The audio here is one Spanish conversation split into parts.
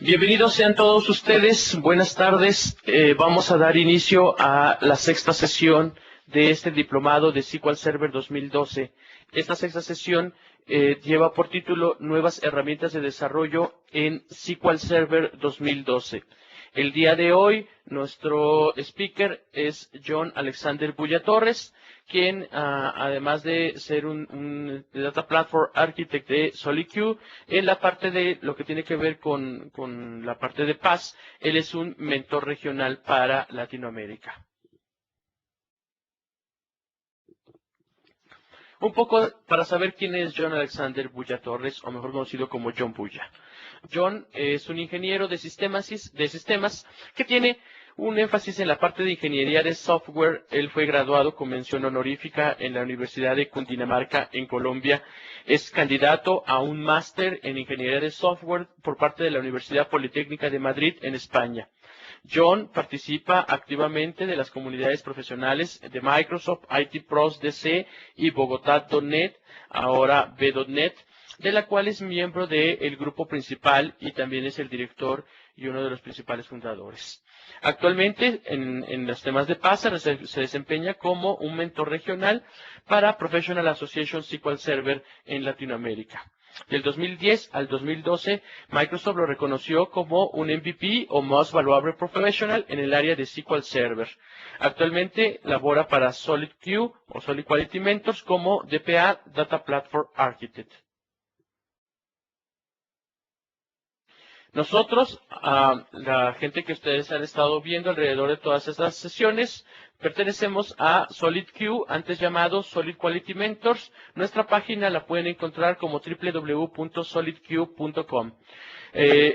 Bienvenidos sean todos ustedes, buenas tardes. Vamos a dar inicio a la sexta sesión de este diplomado de SQL Server 2012. Esta sexta sesión lleva por título Nuevas herramientas de desarrollo en SQL Server 2012. El día de hoy, nuestro speaker es John Alexander Bulla Torres, quien, además de ser un Data Platform Architect de SolidQ, en la parte de lo que tiene que ver con la parte de PaaS, él es un mentor regional para Latinoamérica. Un poco para saber quién es John Alexander Bulla Torres, o mejor conocido como John Bulla. John es un ingeniero de sistemas que tiene un énfasis en la parte de ingeniería de software. Él fue graduado con mención honorífica en la Universidad de Cundinamarca en Colombia. Es candidato a un máster en ingeniería de software por parte de la Universidad Politécnica de Madrid en España. John participa activamente de las comunidades profesionales de Microsoft, IT Pros DC y Bogotá.net, ahora B.net, de la cual es miembro del grupo principal y también es el director y uno de los principales fundadores. Actualmente, en los temas de PaaS, se desempeña como un mentor regional para Professional Association SQL Server en Latinoamérica. Del 2010 al 2012, Microsoft lo reconoció como un MVP o Most Valuable Professional en el área de SQL Server. Actualmente labora para SolidQ o Solid Quality Mentors como DPA Data Platform Architect. Nosotros, la gente que ustedes han estado viendo alrededor de todas estas sesiones, pertenecemos a SolidQ, antes llamado Solid Quality Mentors. Nuestra página la pueden encontrar como www.solidq.com.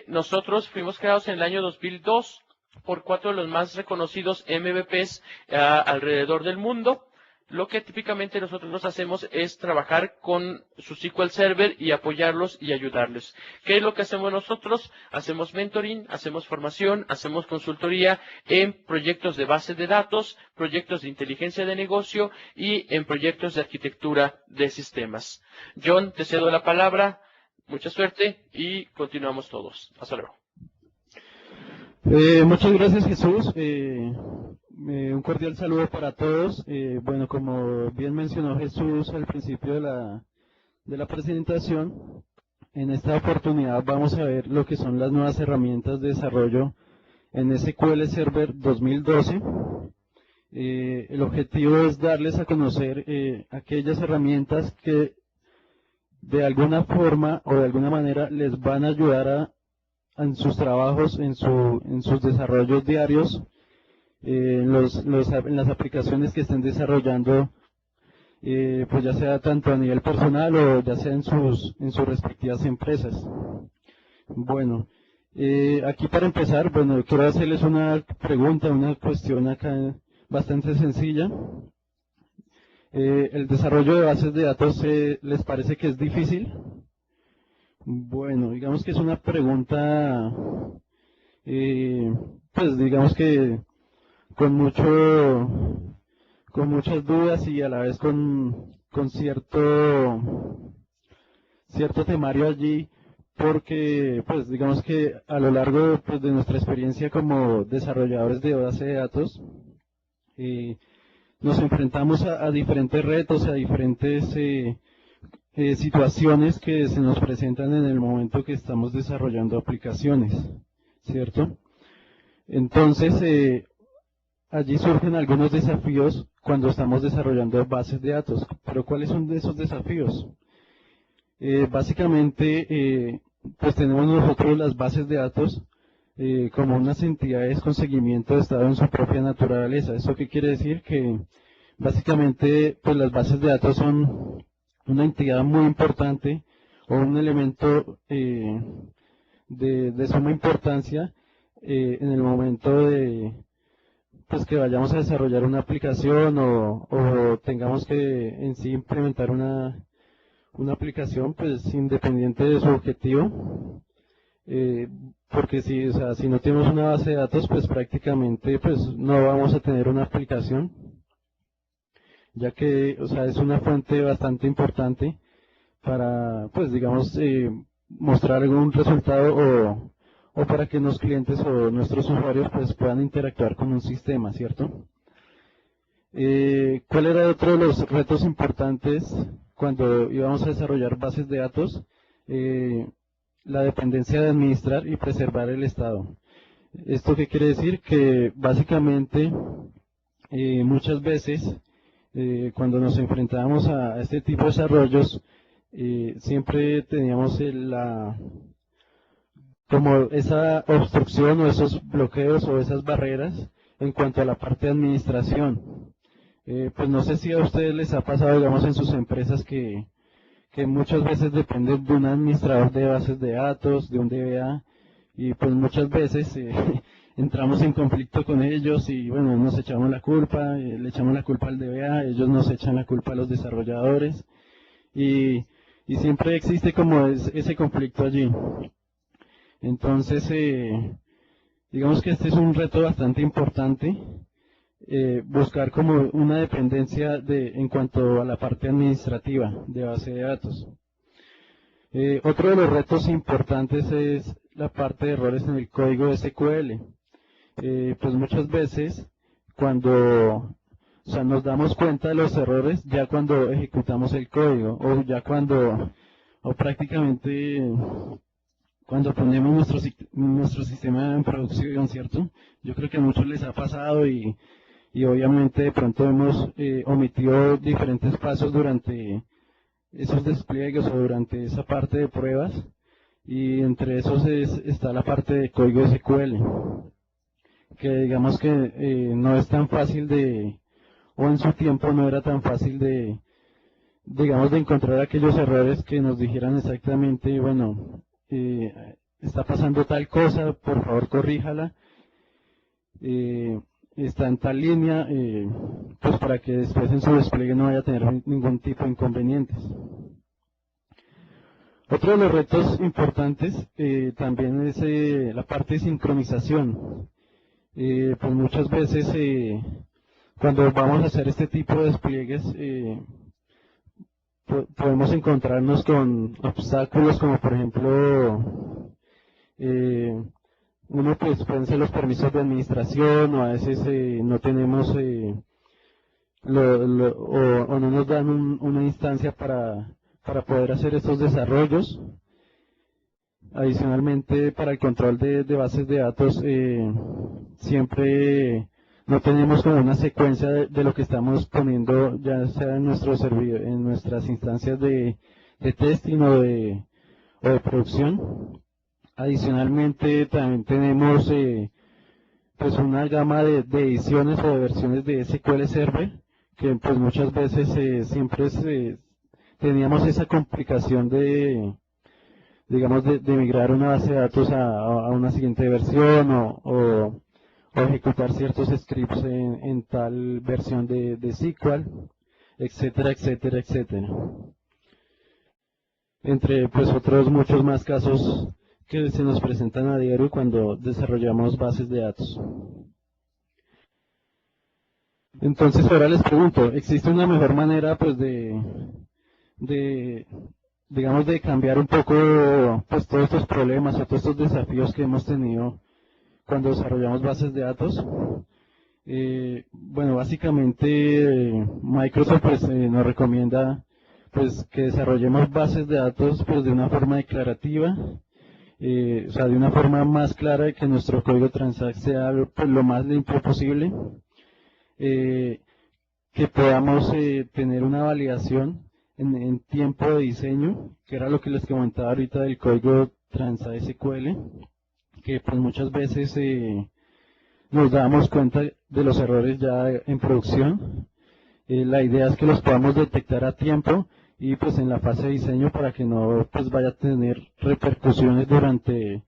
Nosotros fuimos creados en el año 2002 por 4 de los más reconocidos MVPs alrededor del mundo. Lo que típicamente nosotros hacemos es trabajar con su SQL Server y apoyarlos y ayudarles. ¿Qué es lo que hacemos nosotros? Hacemos mentoring, hacemos formación, hacemos consultoría en proyectos de base de datos, proyectos de inteligencia de negocio y en proyectos de arquitectura de sistemas. John, te cedo la palabra. Mucha suerte y continuamos todos. Hasta luego. Muchas gracias, Jesús. Un cordial saludo para todos. Bueno, como bien mencionó Jesús al principio de la presentación, en esta oportunidad vamos a ver lo que son las nuevas herramientas de desarrollo en SQL Server 2012. El objetivo es darles a conocer aquellas herramientas que de alguna forma o de alguna manera les van a ayudar en sus trabajos, en sus desarrollos diarios, en las aplicaciones que estén desarrollando, pues ya sea tanto a nivel personal o ya sea en sus respectivas empresas. Bueno, aquí para empezar, bueno, quiero hacerles una pregunta, una cuestión acá bastante sencilla. ¿El desarrollo de bases de datos les parece que es difícil? Bueno, digamos que es una pregunta, pues digamos que con muchas dudas y a la vez con cierto temario allí, porque pues digamos que a lo largo pues, de nuestra experiencia como desarrolladores de base de datos, nos enfrentamos a diferentes retos, a diferentes situaciones que se nos presentan en el momento que estamos desarrollando aplicaciones, ¿cierto? Entonces, allí surgen algunos desafíos cuando estamos desarrollando bases de datos. ¿Pero cuáles son esos desafíos? Básicamente, pues tenemos nosotros las bases de datos como unas entidades con seguimiento de estado en su propia naturaleza. ¿Eso qué quiere decir? Que básicamente, pues las bases de datos son una entidad muy importante o un elemento de suma importancia en el momento de pues que vayamos a desarrollar una aplicación o tengamos que en sí implementar una aplicación pues independiente de su objetivo, porque si, o sea, si no tenemos una base de datos pues prácticamente pues no vamos a tener una aplicación, ya que, o sea, es una fuente bastante importante para, pues, digamos, mostrar algún resultado o para que los clientes o nuestros usuarios pues puedan interactuar con un sistema, ¿cierto? ¿Cuál era otro de los retos importantes cuando íbamos a desarrollar bases de datos? La dependencia de administrar y preservar el estado. ¿Esto qué quiere decir? Que básicamente muchas veces cuando nos enfrentábamos a este tipo de desarrollos, siempre teníamos como esa obstrucción o esos bloqueos o esas barreras en cuanto a la parte de administración. Pues no sé si a ustedes les ha pasado, digamos, en sus empresas que muchas veces dependen de un administrador de bases de datos, de un DBA, y pues muchas veces entramos en conflicto con ellos y bueno, nos echamos la culpa, le echamos la culpa al DBA, ellos nos echan la culpa a los desarrolladores, y siempre existe como ese conflicto allí. Entonces, digamos que este es un reto bastante importante, buscar como una dependencia en cuanto a la parte administrativa de base de datos. Otro de los retos importantes es la parte de errores en el código de SQL. Pues muchas veces cuando nos damos cuenta de los errores ya cuando ejecutamos el código o prácticamente cuando ponemos nuestro sistema en producción, ¿cierto? Yo creo que a muchos les ha pasado y obviamente de pronto hemos omitido diferentes pasos durante esos despliegues o durante esa parte de pruebas, y entre esos está la parte de código SQL, que digamos que no es tan fácil o en su tiempo no era tan fácil digamos, de encontrar aquellos errores que nos dijeran exactamente, bueno, está pasando tal cosa, por favor corríjala, está en tal línea, pues para que después en su despliegue no vaya a tener ningún tipo de inconvenientes. Otro de los retos importantes también es la parte de sincronización. Pues muchas veces cuando vamos a hacer este tipo de despliegues podemos encontrarnos con obstáculos como por ejemplo uno pues pueden ser los permisos de administración, o a veces no tenemos o no nos dan una instancia para poder hacer estos desarrollos. Adicionalmente, para el control de bases de datos, siempre no tenemos como una secuencia de lo que estamos poniendo, ya sea en nuestro servidor, en nuestras instancias de testing o de producción. Adicionalmente, también tenemos pues una gama de ediciones o de versiones de SQL Server, que pues muchas veces siempre teníamos esa complicación digamos, de migrar una base de datos a una siguiente versión o ejecutar ciertos scripts en tal versión de SQL, etcétera, etcétera, etcétera. Entre pues otros muchos más casos que se nos presentan a diario cuando desarrollamos bases de datos. Entonces ahora les pregunto, ¿existe una mejor manera pues digamos, de cambiar un poco pues todos estos problemas o todos estos desafíos que hemos tenido cuando desarrollamos bases de datos? Bueno, básicamente Microsoft pues, nos recomienda pues que desarrollemos bases de datos pues de una forma declarativa, o sea, de una forma más clara, de que nuestro código Transact sea pues, lo más limpio posible, que podamos tener una validación en tiempo de diseño, que era lo que les comentaba ahorita del código Transact SQL, que pues muchas veces nos damos cuenta de los errores ya en producción. La idea es que los podamos detectar a tiempo y pues en la fase de diseño para que no pues vaya a tener repercusiones durante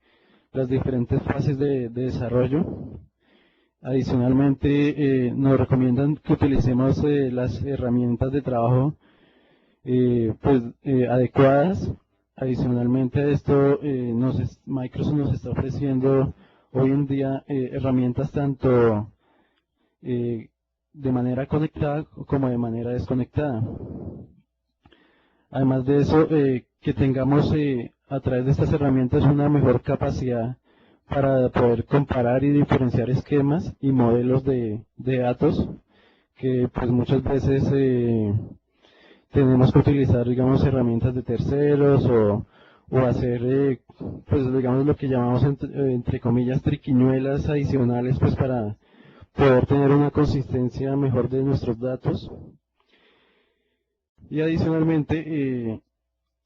las diferentes fases de desarrollo. Adicionalmente nos recomiendan que utilicemos las herramientas de trabajo adecuadas. Adicionalmente a esto Microsoft nos está ofreciendo hoy en día herramientas tanto de manera conectada como de manera desconectada. Además de eso, que tengamos a través de estas herramientas una mejor capacidad para poder comparar y diferenciar esquemas y modelos de datos que pues muchas veces tenemos que utilizar, digamos, herramientas de terceros o hacer, pues digamos, lo que llamamos entre comillas triquiñuelas adicionales, pues para poder tener una consistencia mejor de nuestros datos. Y adicionalmente,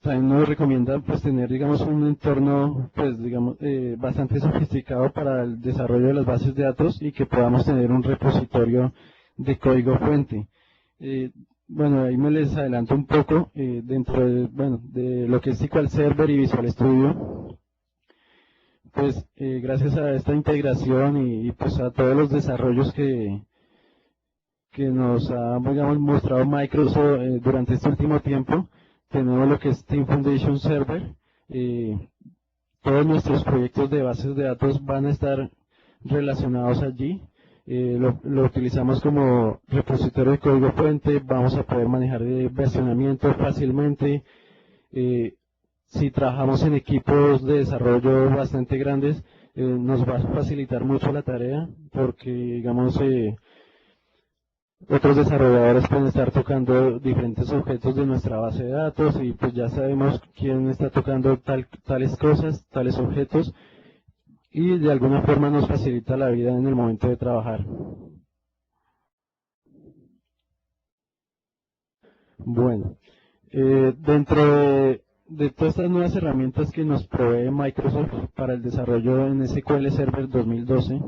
también nos recomienda pues tener, digamos, un entorno, pues digamos, bastante sofisticado para el desarrollo de las bases de datos y que podamos tener un repositorio de código fuente. Bueno, ahí me les adelanto un poco dentro de lo que es SQL Server y Visual Studio. Pues gracias a esta integración y pues a todos los desarrollos que nos ha, digamos, mostrado Microsoft durante este último tiempo, tenemos lo que es Team Foundation Server. Todos nuestros proyectos de bases de datos van a estar relacionados allí. Lo utilizamos como repositorio de código fuente, vamos a poder manejar versionamiento fácilmente. Si trabajamos en equipos de desarrollo bastante grandes, nos va a facilitar mucho la tarea porque, digamos, otros desarrolladores pueden estar tocando diferentes objetos de nuestra base de datos y pues ya sabemos quién está tocando tales cosas, tales objetos, y de alguna forma nos facilita la vida en el momento de trabajar. Bueno, dentro de todas estas nuevas herramientas que nos provee Microsoft para el desarrollo en SQL Server 2012,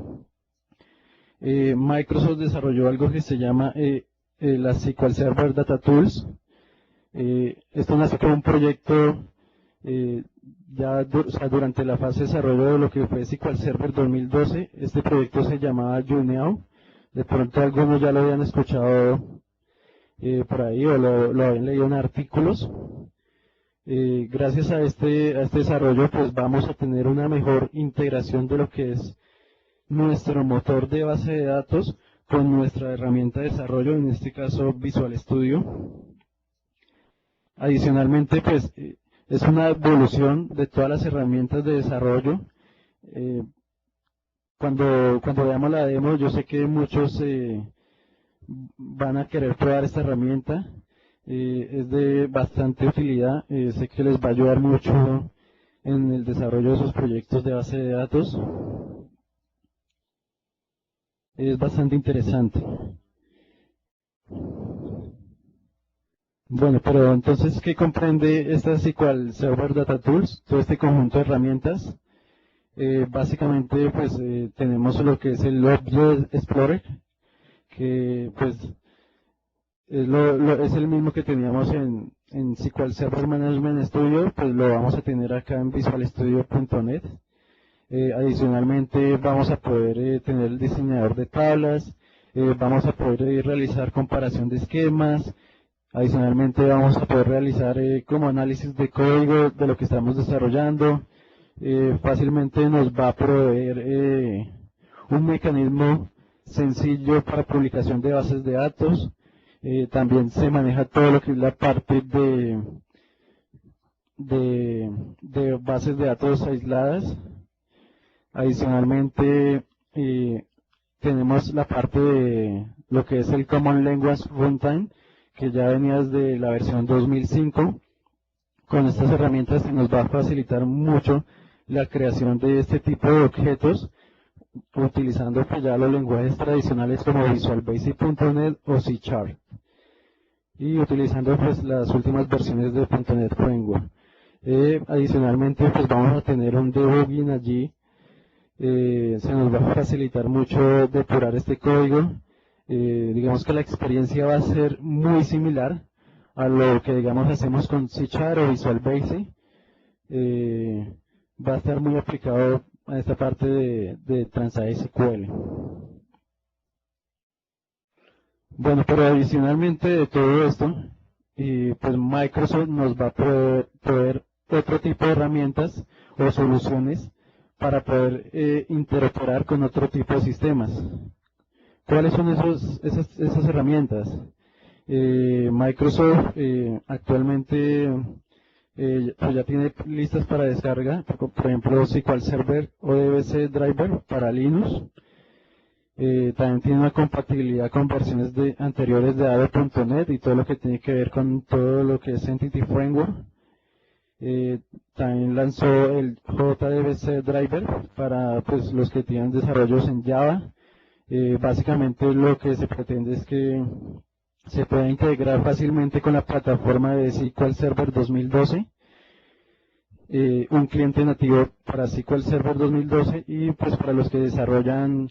Microsoft desarrolló algo que se llama la SQL Server Data Tools. Esto nace como un proyecto o sea, durante la fase de desarrollo de lo que fue SQL Server 2012. Este proyecto se llamaba Juneau. De pronto algunos ya lo habían escuchado por ahí o lo habían leído en artículos. Gracias a este desarrollo pues vamos a tener una mejor integración de lo que es nuestro motor de base de datos con nuestra herramienta de desarrollo, en este caso Visual Studio. Adicionalmente, pues es una evolución de todas las herramientas de desarrollo. Cuando veamos la demo, yo sé que muchos van a querer probar esta herramienta. Es de bastante utilidad. Sé que les va a ayudar mucho en el desarrollo de sus proyectos de base de datos. Es bastante interesante. Bueno, pero entonces, ¿qué comprende esta SQL Server Data Tools? Todo este conjunto de herramientas. Básicamente, pues tenemos lo que es el Object Explorer, que pues es el mismo que teníamos en SQL Server Management Studio, pues lo vamos a tener acá en visualstudio.net. Adicionalmente vamos a poder tener el diseñador de tablas, vamos a poder realizar comparación de esquemas, adicionalmente vamos a poder realizar como análisis de código de lo que estamos desarrollando. Fácilmente nos va a proveer un mecanismo sencillo para publicación de bases de datos. También se maneja todo lo que es la parte de bases de datos aisladas. Adicionalmente, tenemos la parte de lo que es el Common Language Runtime, que ya venía desde la versión 2005. Con estas herramientas se nos va a facilitar mucho la creación de este tipo de objetos, utilizando pues ya los lenguajes tradicionales como Visual Basic.net o C#, y utilizando pues las últimas versiones de .NET Framework. Adicionalmente pues vamos a tener un debugging allí. Se nos va a facilitar mucho depurar este código. Digamos que la experiencia va a ser muy similar a lo que digamos hacemos con C# o Visual Basic. Va a estar muy aplicado a esta parte de TransASQL. Bueno, pero adicionalmente de todo esto, pues Microsoft nos va a proveer otro tipo de herramientas o soluciones para poder interoperar con otro tipo de sistemas. ¿Cuáles son esas herramientas? Microsoft actualmente pues ya tiene listas para descarga, por ejemplo SQL Server o DBC Driver para Linux. También tiene una compatibilidad con versiones anteriores de Adobe.NET y todo lo que tiene que ver con todo lo que es Entity Framework. También lanzó el JDBC Driver para pues, los que tienen desarrollos en Java. Básicamente lo que se pretende es que se pueda integrar fácilmente con la plataforma de SQL Server 2012. Un cliente nativo para SQL Server 2012 y pues para los que desarrollan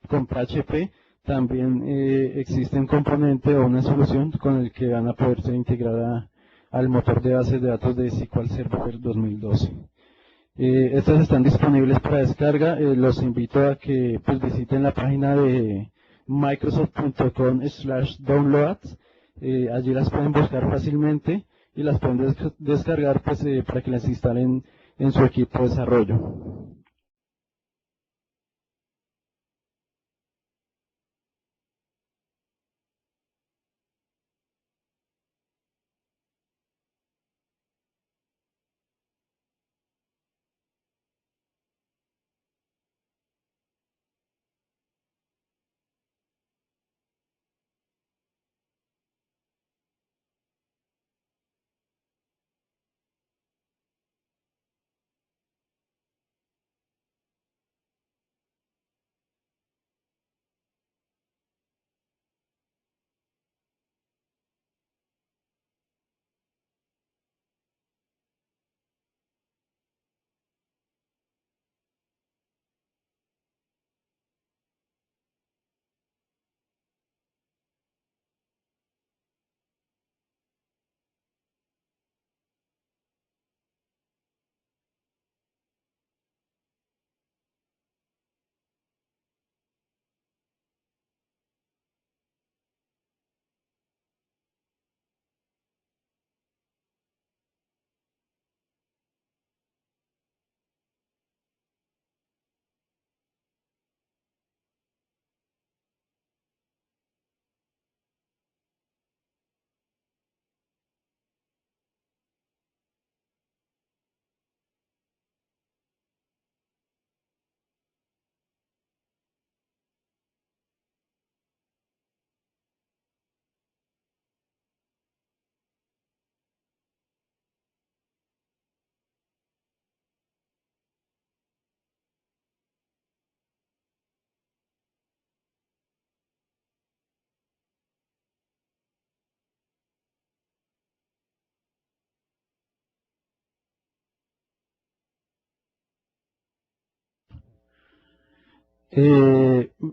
con PHP también existe un componente o una solución con el que van a poderse integrar al motor de bases de datos de SQL Server 2012. Estas están disponibles para descarga. Los invito a que pues, visiten la página de microsoft.com/downloads. Allí las pueden buscar fácilmente y las pueden descargar pues, para que las instalen en su equipo de desarrollo.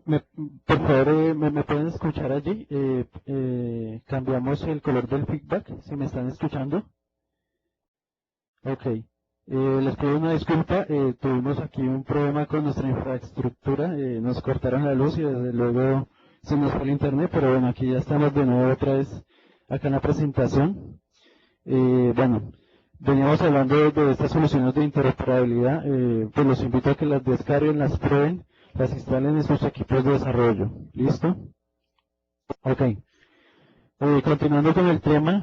Me- por favor, me pueden escuchar allí. Cambiamos el color del feedback, si me están escuchando. Ok. Les pido una disculpa. Tuvimos aquí un problema con nuestra infraestructura. Nos cortaron la luz y desde luego se nos fue el internet, pero bueno, aquí ya estamos de nuevo otra vez acá en la presentación. Bueno, veníamos hablando de estas soluciones de interoperabilidad. Pues los invito a que las descarguen, las prueben, las instalen en sus equipos de desarrollo. ¿Listo? Ok. Continuando con el tema,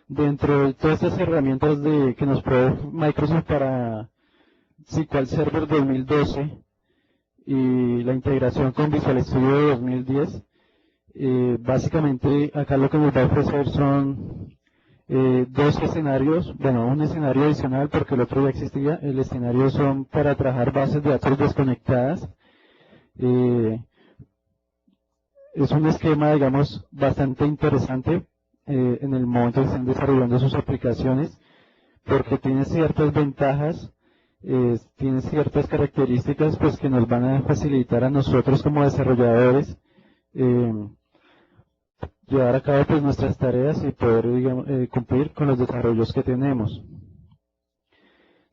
dentro de todas estas herramientas que nos provee Microsoft para SQL Server 2012 y la integración con Visual Studio 2010, básicamente acá lo que nos va a ofrecer son dos escenarios, bueno, un escenario adicional porque el otro ya existía. El escenario son para trabajar bases de datos desconectadas. Es un esquema, digamos, bastante interesante en el momento que estén desarrollando sus aplicaciones, porque tiene ciertas ventajas, tiene ciertas características pues, que nos van a facilitar a nosotros como desarrolladores llevar a cabo pues, nuestras tareas y poder digamos, cumplir con los desarrollos que tenemos.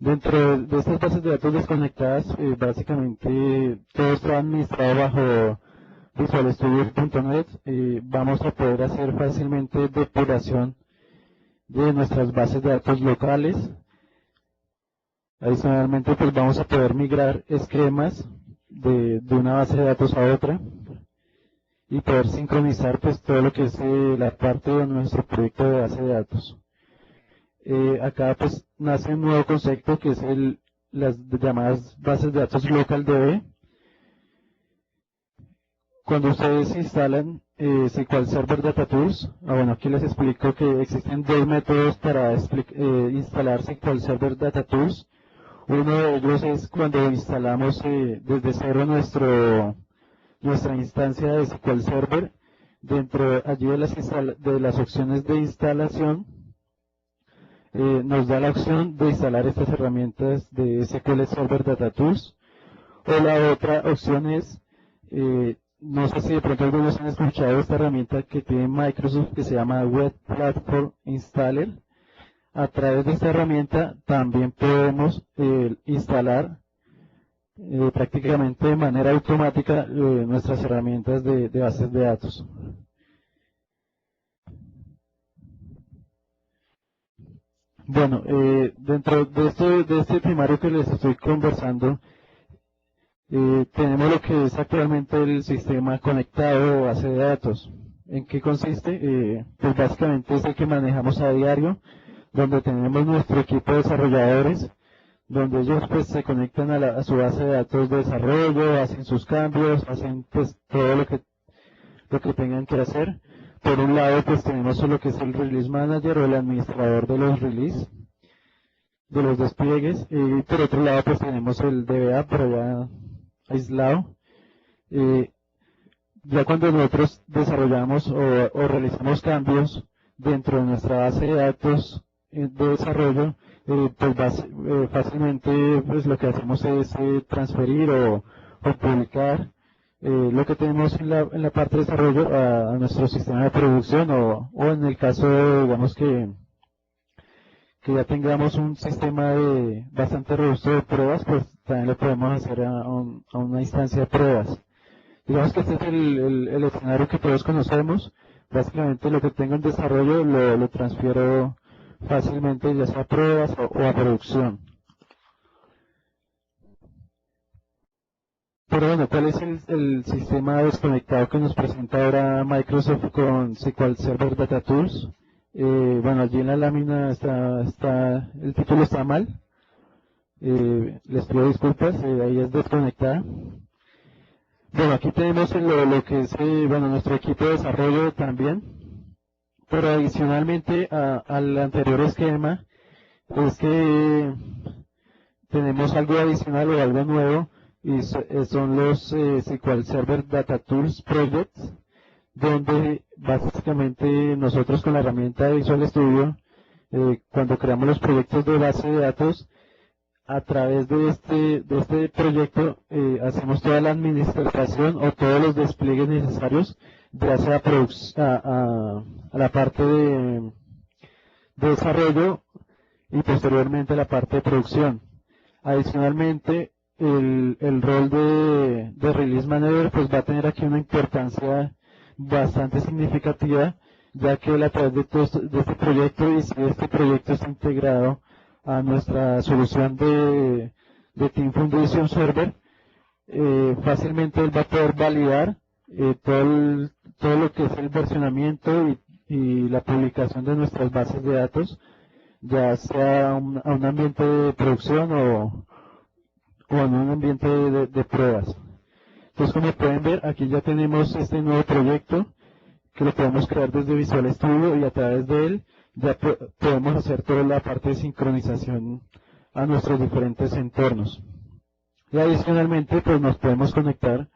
Dentro de estas bases de datos desconectadas, básicamente todo está administrado bajo VisualStudio.net. Vamos a poder hacer fácilmente depuración de nuestras bases de datos locales. Adicionalmente, pues vamos a poder migrar esquemas de una base de datos a otra y poder sincronizar pues todo lo que es la parte de nuestro proyecto de base de datos. Acá pues nace un nuevo concepto que es las llamadas bases de datos local DB. Cuando ustedes instalan SQL Server Data Tools, bueno, aquí les explico que existen dos métodos para instalar SQL Server Data Tools. Uno de ellos es cuando instalamos desde cero nuestra instancia de SQL Server. Dentro allí de las opciones de instalación, nos da la opción de instalar estas herramientas de SQL Server Data Tools. O la otra opción es, no sé si de pronto algunos han escuchado esta herramienta que tiene Microsoft que se llama Web Platform Installer. A través de esta herramienta también podemos instalar prácticamente de manera automática nuestras herramientas de bases de datos. Bueno, dentro de este primario que les estoy conversando, tenemos lo que es actualmente el sistema conectado o base de datos. ¿En qué consiste? Pues básicamente es el que manejamos a diario, donde tenemos nuestro equipo de desarrolladores, donde ellos pues se conectan a su base de datos de desarrollo, hacen sus cambios, hacen pues todo lo que tengan que hacer. Por un lado pues tenemos lo que es el Release Manager o el administrador de los release, de los despliegues, y por otro lado pues tenemos el DBA por allá aislado. Ya cuando nosotros desarrollamos o realizamos cambios dentro de nuestra base de datos de desarrollo, pues fácilmente pues lo que hacemos es transferir o publicar lo que tenemos en la parte de desarrollo a nuestro sistema de producción o en el caso, digamos que ya tengamos un sistema bastante robusto de pruebas, pues también lo podemos hacer a una instancia de pruebas. Digamos que este es el escenario que todos conocemos. Básicamente lo que tengo en desarrollo lo transfiero fácilmente ya sea a pruebas o a producción. Pero bueno, ¿cuál es el sistema desconectado que nos presenta ahora Microsoft con SQL Server Data Tools? Bueno, allí en la lámina el título está mal. Les pido disculpas, ahí es desconectada. Bueno, aquí tenemos lo que es bueno, nuestro equipo de desarrollo también. Pero adicionalmente al anterior esquema, es que tenemos algo adicional o algo nuevo, y son los SQL Server Data Tools Projects, donde básicamente nosotros con la herramienta de Visual Studio, cuando creamos los proyectos de base de datos, a través de este proyecto hacemos toda la administración o todos los despliegues necesarios, ya sea a la parte de desarrollo y posteriormente a la parte de producción. Adicionalmente, el rol de Release Manager pues va a tener aquí una importancia bastante significativa, ya que él a través de este proyecto, y si este proyecto está integrado a nuestra solución de Team Foundation Server, fácilmente él va a poder validar todo lo que es el versionamiento y la publicación de nuestras bases de datos, ya sea a un ambiente de producción o en un ambiente de pruebas. Entonces, como pueden ver, aquí ya tenemos este nuevo proyecto que lo podemos crear desde Visual Studio, y a través de él ya podemos hacer toda la parte de sincronización a nuestros diferentes entornos. Y adicionalmente, pues nos podemos conectar,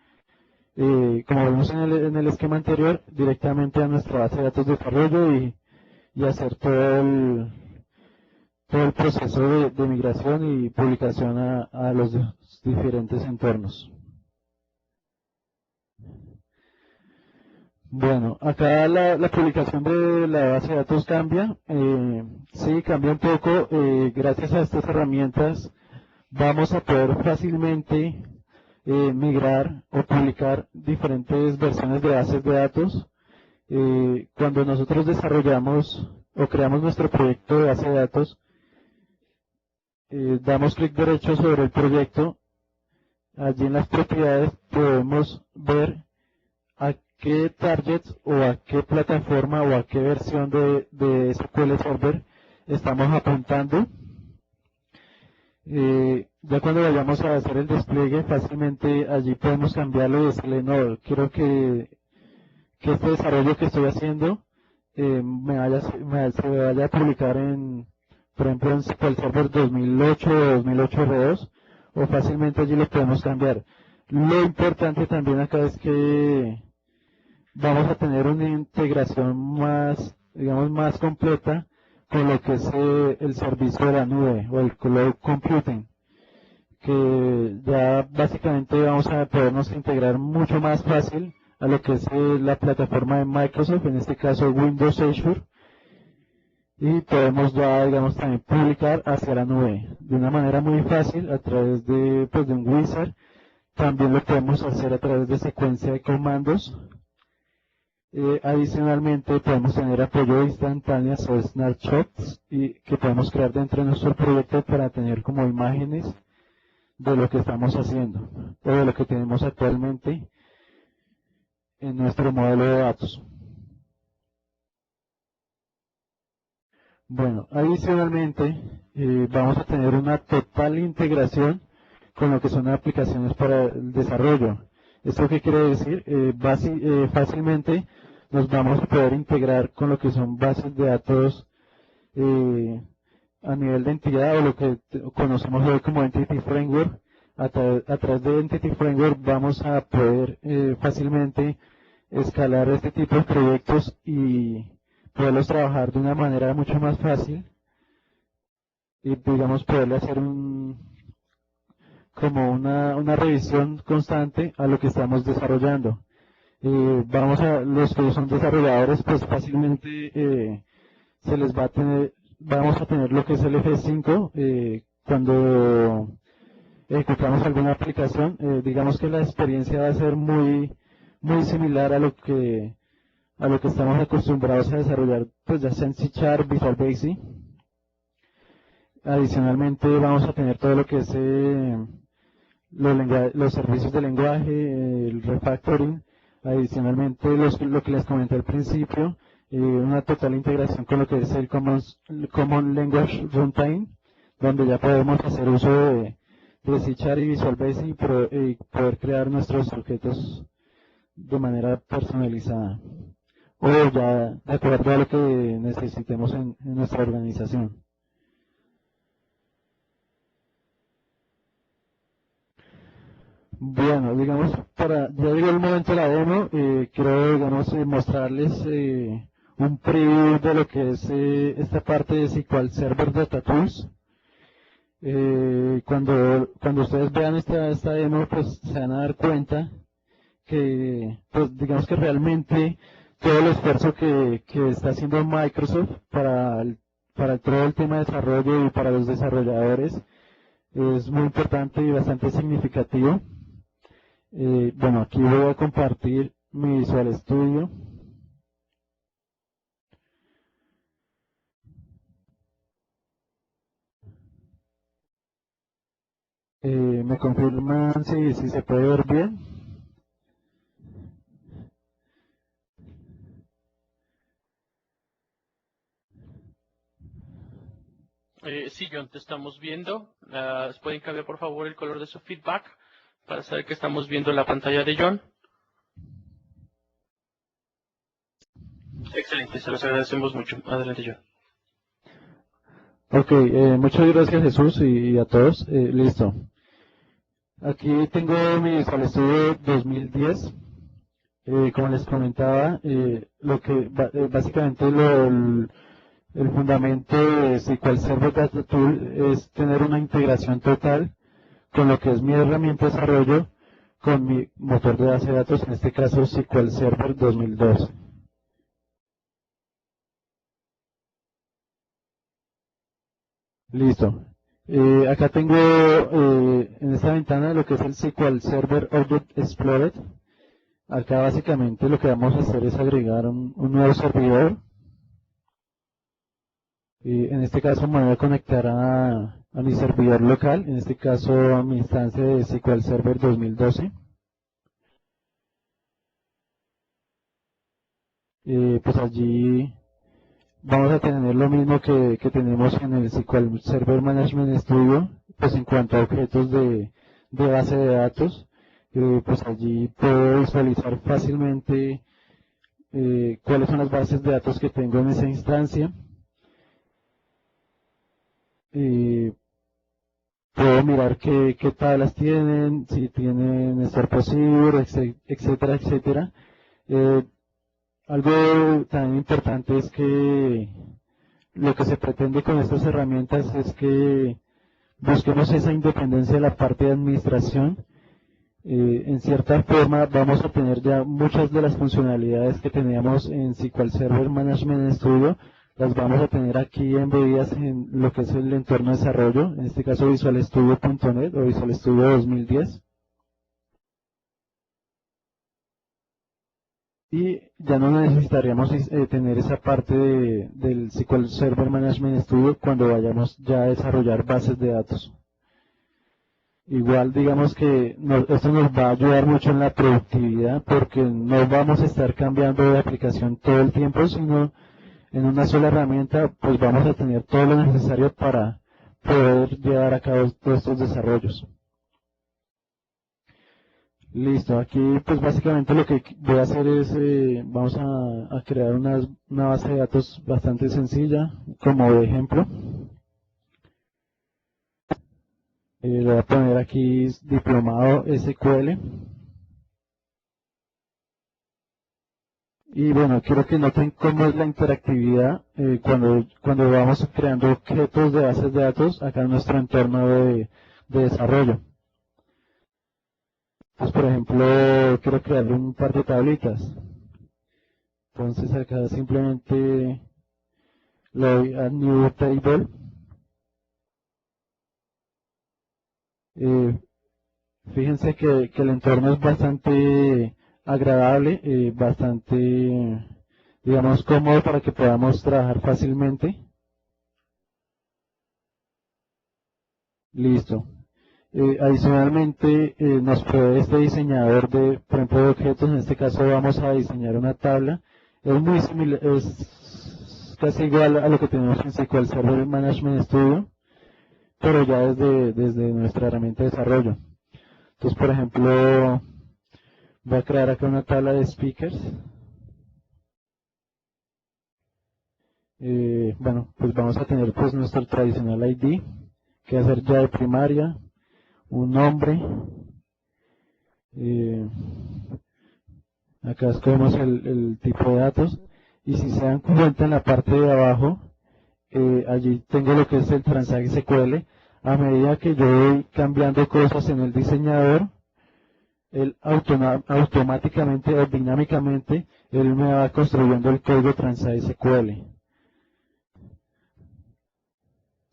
como vimos en el esquema anterior, directamente a nuestra base de datos de desarrollo y hacer todo el proceso de migración y publicación a los diferentes entornos. Bueno, acá la publicación de la base de datos cambia. Sí, cambia un poco. Gracias a estas herramientas vamos a poder fácilmente migrar o publicar diferentes versiones de bases de datos. Cuando nosotros desarrollamos o creamos nuestro proyecto de base de datos, damos clic derecho sobre el proyecto. Allí en las propiedades podemos ver a qué target o a qué plataforma o a qué versión de SQL Server estamos apuntando. Ya cuando vayamos a hacer el despliegue, fácilmente allí podemos cambiarlo y decirle, no, quiero que este desarrollo que estoy haciendo se vaya a publicar por ejemplo, en SQL Server 2008 o 2008 R2, o fácilmente allí lo podemos cambiar. Lo importante también acá es que vamos a tener una integración más, digamos, más completa con lo que es el servicio de la nube o el cloud computing, que ya básicamente vamos a podernos integrar mucho más fácil a lo que es la plataforma de Microsoft, en este caso Windows Azure, y podemos ya, digamos, también publicar hacia la nube de una manera muy fácil a través de, pues, de un wizard. También lo podemos hacer a través de secuencia de comandos. Adicionalmente podemos tener apoyo instantáneas o snapshots y que podemos crear dentro de nuestro proyecto para tener como imágenes de lo que estamos haciendo o de lo que tenemos actualmente en nuestro modelo de datos. Bueno, adicionalmente vamos a tener una total integración con lo que son aplicaciones para el desarrollo. ¿Esto qué quiere decir? Fácilmente nos vamos a poder integrar con lo que son bases de datos a nivel de entidad o lo que conocemos hoy como Entity Framework. A través de Entity Framework vamos a poder fácilmente escalar este tipo de proyectos y poderlos trabajar de una manera mucho más fácil y digamos poderle hacer como una revisión constante a lo que estamos desarrollando. Los que son desarrolladores pues fácilmente se les va a tener, vamos a tener lo que es el F5 cuando ejecutamos alguna aplicación, digamos que la experiencia va a ser muy similar a lo que estamos acostumbrados a desarrollar, pues ya sea en C#, Visual Basic. Adicionalmente vamos a tener todo lo que es los servicios de lenguaje, el refactoring. Adicionalmente lo que les comenté al principio, una total integración con lo que es el Common Language Runtime, donde ya podemos hacer uso de C# y Visual Basic y poder crear nuestros objetos de manera personalizada o ya de acuerdo a lo que necesitemos en nuestra organización. Bueno, digamos, ya llegó el momento de la demo, quiero, digamos, mostrarles un preview de lo que es esta parte de SQL Server Data Tools. Cuando ustedes vean esta demo, pues se van a dar cuenta que, pues digamos que realmente todo el esfuerzo que está haciendo Microsoft para todo el tema de desarrollo y para los desarrolladores es muy importante y bastante significativo. Bueno, aquí voy a compartir mi Visual Studio. ¿Me confirman si se puede ver bien? Sí, John, te estamos viendo. ¿Pueden cambiar por favor el color de su feedback para saber que estamos viendo la pantalla de John? Excelente, se los agradecemos mucho. Adelante, John. Ok, muchas gracias Jesús y a todos. Listo. Aquí tengo mi Visual Studio 2010. Como les comentaba, básicamente el fundamento de SQL Server Data Tool es tener una integración total con lo que es mi herramienta de desarrollo con mi motor de base de datos, en este caso SQL Server 2012. Listo. Acá tengo en esta ventana lo que es el SQL Server Object Explorer. Acá básicamente lo que vamos a hacer es agregar un nuevo servidor. En este caso me voy a conectar a mi servidor local, en este caso a mi instancia de SQL Server 2012. Pues allí vamos a tener lo mismo que tenemos en el SQL Server Management Studio, pues en cuanto a objetos de base de datos, pues allí puedo visualizar fácilmente cuáles son las bases de datos que tengo en esa instancia. Puedo mirar qué tablas tienen, si tienen Store Procedure, etcétera, etcétera. Algo tan importante es que lo que se pretende con estas herramientas es que busquemos esa independencia de la parte de administración. En cierta forma vamos a tener ya muchas de las funcionalidades que teníamos en SQL Server Management Studio, las vamos a tener aquí embebidas en lo que es el entorno de desarrollo, en este caso Visual Studio.net o Visual Studio 2010. Y ya no necesitaríamos tener esa parte del SQL Server Management Studio cuando vayamos ya a desarrollar bases de datos. Igual digamos que esto nos va a ayudar mucho en la productividad porque no vamos a estar cambiando de aplicación todo el tiempo, sino en una sola herramienta pues vamos a tener todo lo necesario para poder llevar a cabo todos estos desarrollos. Listo, aquí pues básicamente lo que voy a hacer es, vamos a crear una base de datos bastante sencilla como de ejemplo. Le voy a poner aquí diplomado SQL. Y bueno, quiero que noten cómo es la interactividad cuando vamos creando objetos de bases de datos acá en nuestro entorno de desarrollo. Pues por ejemplo, quiero crear un par de tablitas. Entonces acá simplemente le doy a New Table. Fíjense que el entorno es bastante agradable, bastante, digamos, cómodo para que podamos trabajar fácilmente. Listo. Adicionalmente, nos provee este diseñador por ejemplo, de objetos. En este caso vamos a diseñar una tabla. Es muy similar, es casi igual a lo que tenemos en SQL Server Management Studio, pero ya desde nuestra herramienta de desarrollo. Entonces, por ejemplo, voy a crear acá una tabla de speakers. Bueno, pues vamos a tener pues nuestro tradicional ID, que va a ser ya de primaria, un nombre. Acá escogemos el tipo de datos. Y si se dan cuenta en la parte de abajo, allí tengo lo que es el Transact SQL. A medida que yo voy cambiando cosas en el diseñador, él automáticamente o dinámicamente, él me va construyendo el código Transact SQL.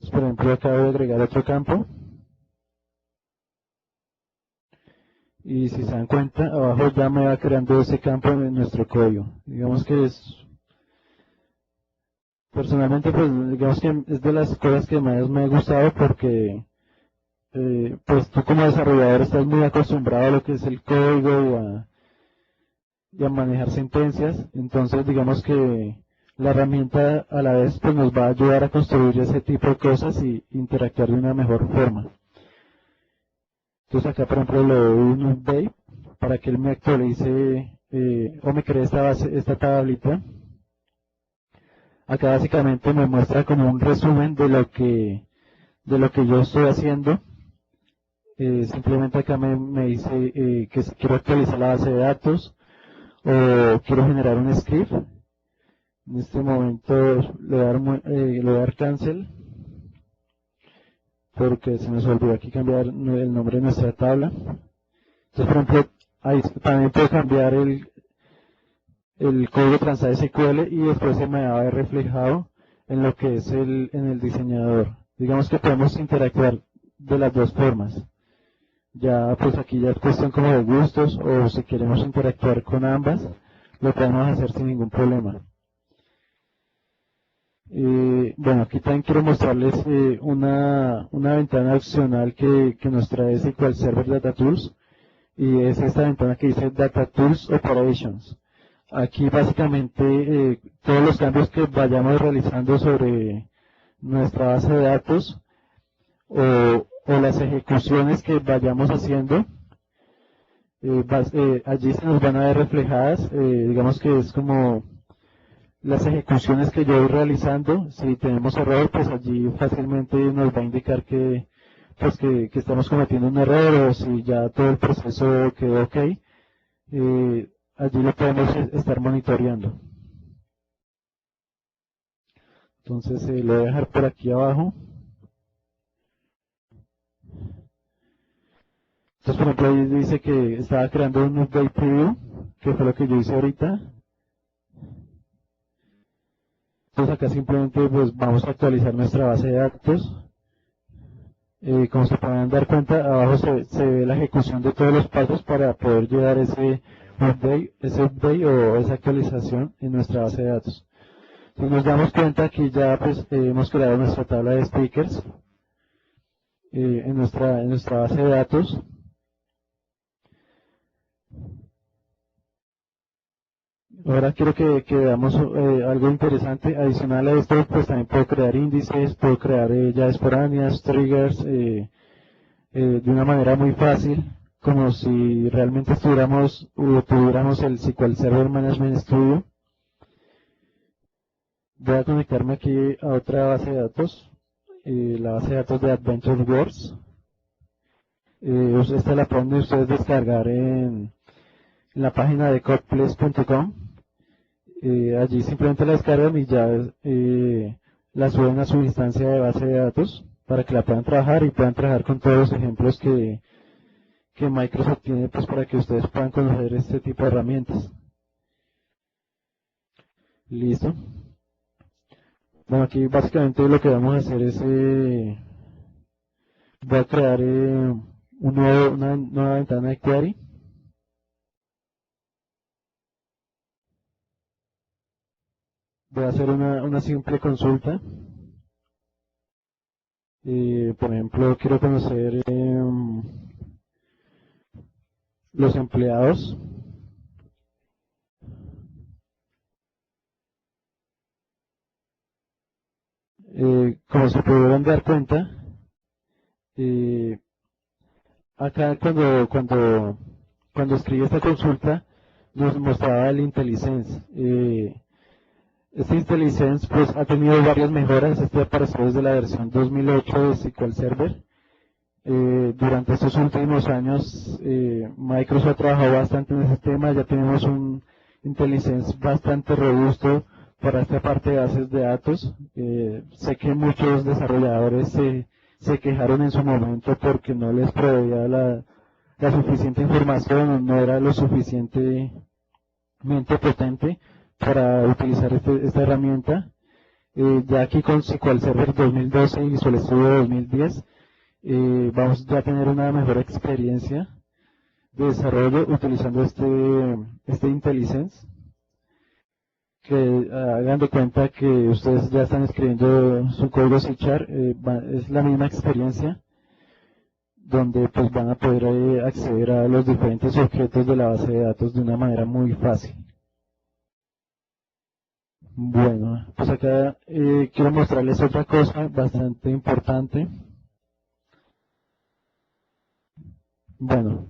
Entonces, por ejemplo, acá voy a agregar otro campo. Y si se dan cuenta, abajo ya me va creando ese campo en nuestro código. Digamos que personalmente, pues digamos que es de las cosas que más me ha gustado porque pues tú como desarrollador estás muy acostumbrado a lo que es el código y a manejar sentencias. Entonces digamos que la herramienta a la vez pues nos va a ayudar a construir ese tipo de cosas y interactuar de una mejor forma. Entonces acá por ejemplo le doy un update para que él me actualice o me cree esta tablita. Acá básicamente me muestra como un resumen de lo que yo estoy haciendo. Simplemente acá me dice que si quiero actualizar la base de datos o quiero generar un script. En este momento le voy a dar cancel porque se nos olvidó aquí cambiar el nombre de nuestra tabla. Entonces, por ejemplo, ahí también puedo cambiar el código Transact SQL y después se me va a ver reflejado en lo que es en el diseñador. Digamos que podemos interactuar de las dos formas. Ya pues aquí ya es cuestión como de gustos o si queremos interactuar con ambas, lo podemos hacer sin ningún problema. Bueno, aquí también quiero mostrarles una ventana opcional que nos trae SQL Server Data Tools y es esta ventana que dice Data Tools Operations. Aquí básicamente todos los cambios que vayamos realizando sobre nuestra base de datos o las ejecuciones que vayamos haciendo, allí se nos van a ver reflejadas, digamos que es como las ejecuciones que yo voy realizando. Si tenemos error, pues allí fácilmente nos va a indicar que, pues que estamos cometiendo un error, o si ya todo el proceso quedó ok, allí lo podemos estar monitoreando. Entonces lo voy a dejar por aquí abajo. Entonces, por ejemplo, ahí dice que estaba creando un update preview, que fue lo que yo hice ahorita. Entonces acá simplemente pues vamos a actualizar nuestra base de datos. Como se pueden dar cuenta, abajo se ve la ejecución de todos los pasos para poder llevar ese update o esa actualización en nuestra base de datos. Si nos damos cuenta que ya pues hemos creado nuestra tabla de stickers en nuestra base de datos. Ahora quiero que veamos algo interesante. Adicional a esto, pues también puedo crear índices, puedo crear llaves foráneas, triggers, de una manera muy fácil, como si realmente estuviéramos o tuviéramos el SQL Server Management Studio. Voy a conectarme aquí a otra base de datos, la base de datos de Adventure Wars. Esta la pueden ustedes descargar en la página de codeplace.com. Allí simplemente la descargan y ya la suben a su instancia de base de datos para que la puedan trabajar y puedan trabajar con todos los ejemplos que Microsoft tiene, pues para que ustedes puedan conocer este tipo de herramientas. Listo. Bueno, aquí básicamente lo que vamos a hacer es voy a crear una nueva ventana de query. Voy a hacer una simple consulta. Por ejemplo, quiero conocer los empleados. Como se pudieron dar cuenta, acá cuando escribí esta consulta nos mostraba el IntelliSense. Este IntelliSense pues ha tenido varias mejoras. Este apareció desde la versión 2008 de SQL Server. Durante estos últimos años Microsoft ha trabajado bastante en ese tema. Ya tenemos un IntelliSense bastante robusto para esta parte de bases de datos. Sé que muchos desarrolladores se quejaron en su momento porque no les proveía la suficiente información, no era lo suficientemente potente para utilizar esta herramienta. Ya aquí con SQL Server 2012 y Visual Studio 2010 vamos ya a tener una mejor experiencia de desarrollo utilizando este IntelliSense. Que hagan de cuenta que ustedes ya están escribiendo su código C#, es la misma experiencia donde pues van a poder acceder a los diferentes objetos de la base de datos de una manera muy fácil. Bueno, pues acá quiero mostrarles otra cosa bastante importante. Bueno,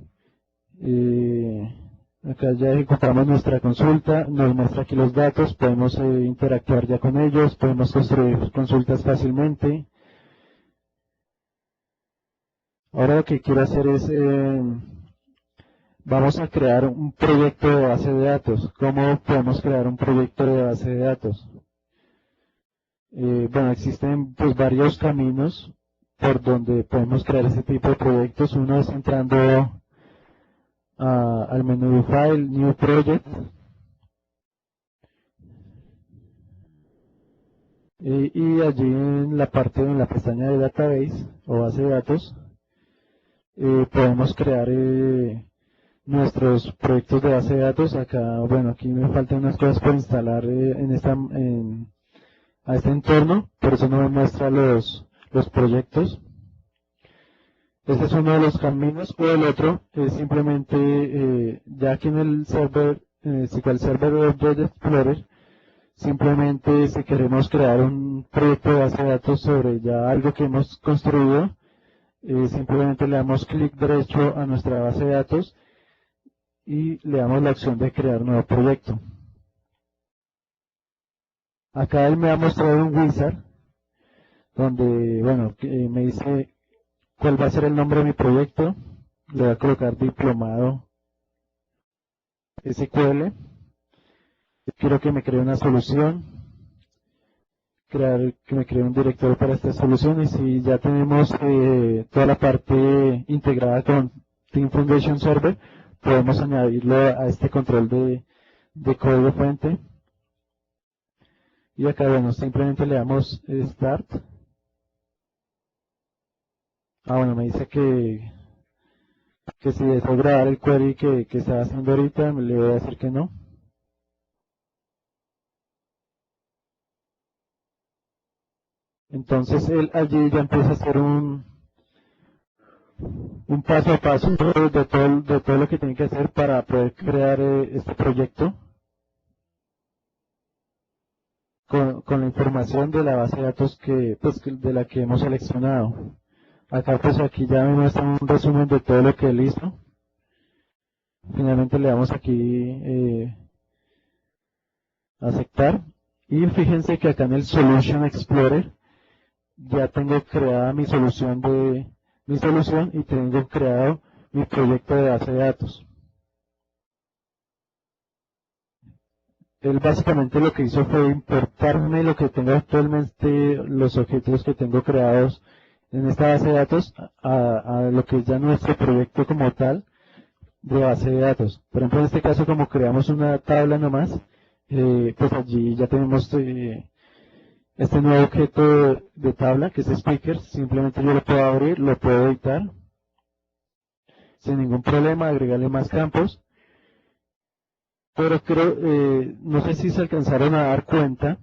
acá ya ejecutamos nuestra consulta, nos muestra aquí los datos, podemos interactuar ya con ellos, podemos construir consultas fácilmente. Ahora lo que quiero hacer es, vamos a crear un proyecto de base de datos. ¿Cómo podemos crear un proyecto de base de datos? Bueno, existen pues varios caminos por donde podemos crear este tipo de proyectos. Uno es entrando al menú File, New Project. Y allí en la pestaña de Database o base de datos, podemos crear nuestros proyectos de base de datos. Acá, bueno, aquí me faltan unas cosas por instalar a este entorno, por eso no me muestra los proyectos. Ese es uno de los caminos, o el otro es simplemente, ya aquí en el server SQL Server Object Explorer, simplemente si queremos crear un proyecto de base de datos sobre ya algo que hemos construido, simplemente le damos clic derecho a nuestra base de datos y le damos la opción de crear nuevo proyecto. Acá él me ha mostrado un wizard donde, bueno, me dice cuál va a ser el nombre de mi proyecto. Le voy a colocar diplomado SQL. Quiero que me cree una solución, que me cree un directorio para esta solución, y si ya tenemos toda la parte integrada con Team Foundation Server, podemos añadirlo a este control de código fuente. Y acá, bueno, simplemente le damos Start. Bueno, me dice que si deseo grabar el query que estaba haciendo ahorita, le voy a decir que no. Entonces él allí ya empieza a hacer un paso a paso de todo lo que tiene que hacer para poder crear este proyecto con la información de la base de datos de la que hemos seleccionado. Acá pues aquí ya me muestra un resumen de todo lo que él hizo. Finalmente le damos aquí aceptar, y fíjense que acá en el Solution Explorer ya tengo creada mi solución y tengo creado mi proyecto de base de datos. Él básicamente lo que hizo fue importarme lo que tengo actualmente, los objetos que tengo creados en esta base de datos a lo que es ya nuestro proyecto como tal de base de datos. Por ejemplo, en este caso, como creamos una tabla nomás, pues allí ya tenemos este nuevo objeto de tabla, que es speaker. Simplemente yo lo puedo abrir, lo puedo editar sin ningún problema, agregarle más campos. Pero no sé si se alcanzaron a dar cuenta,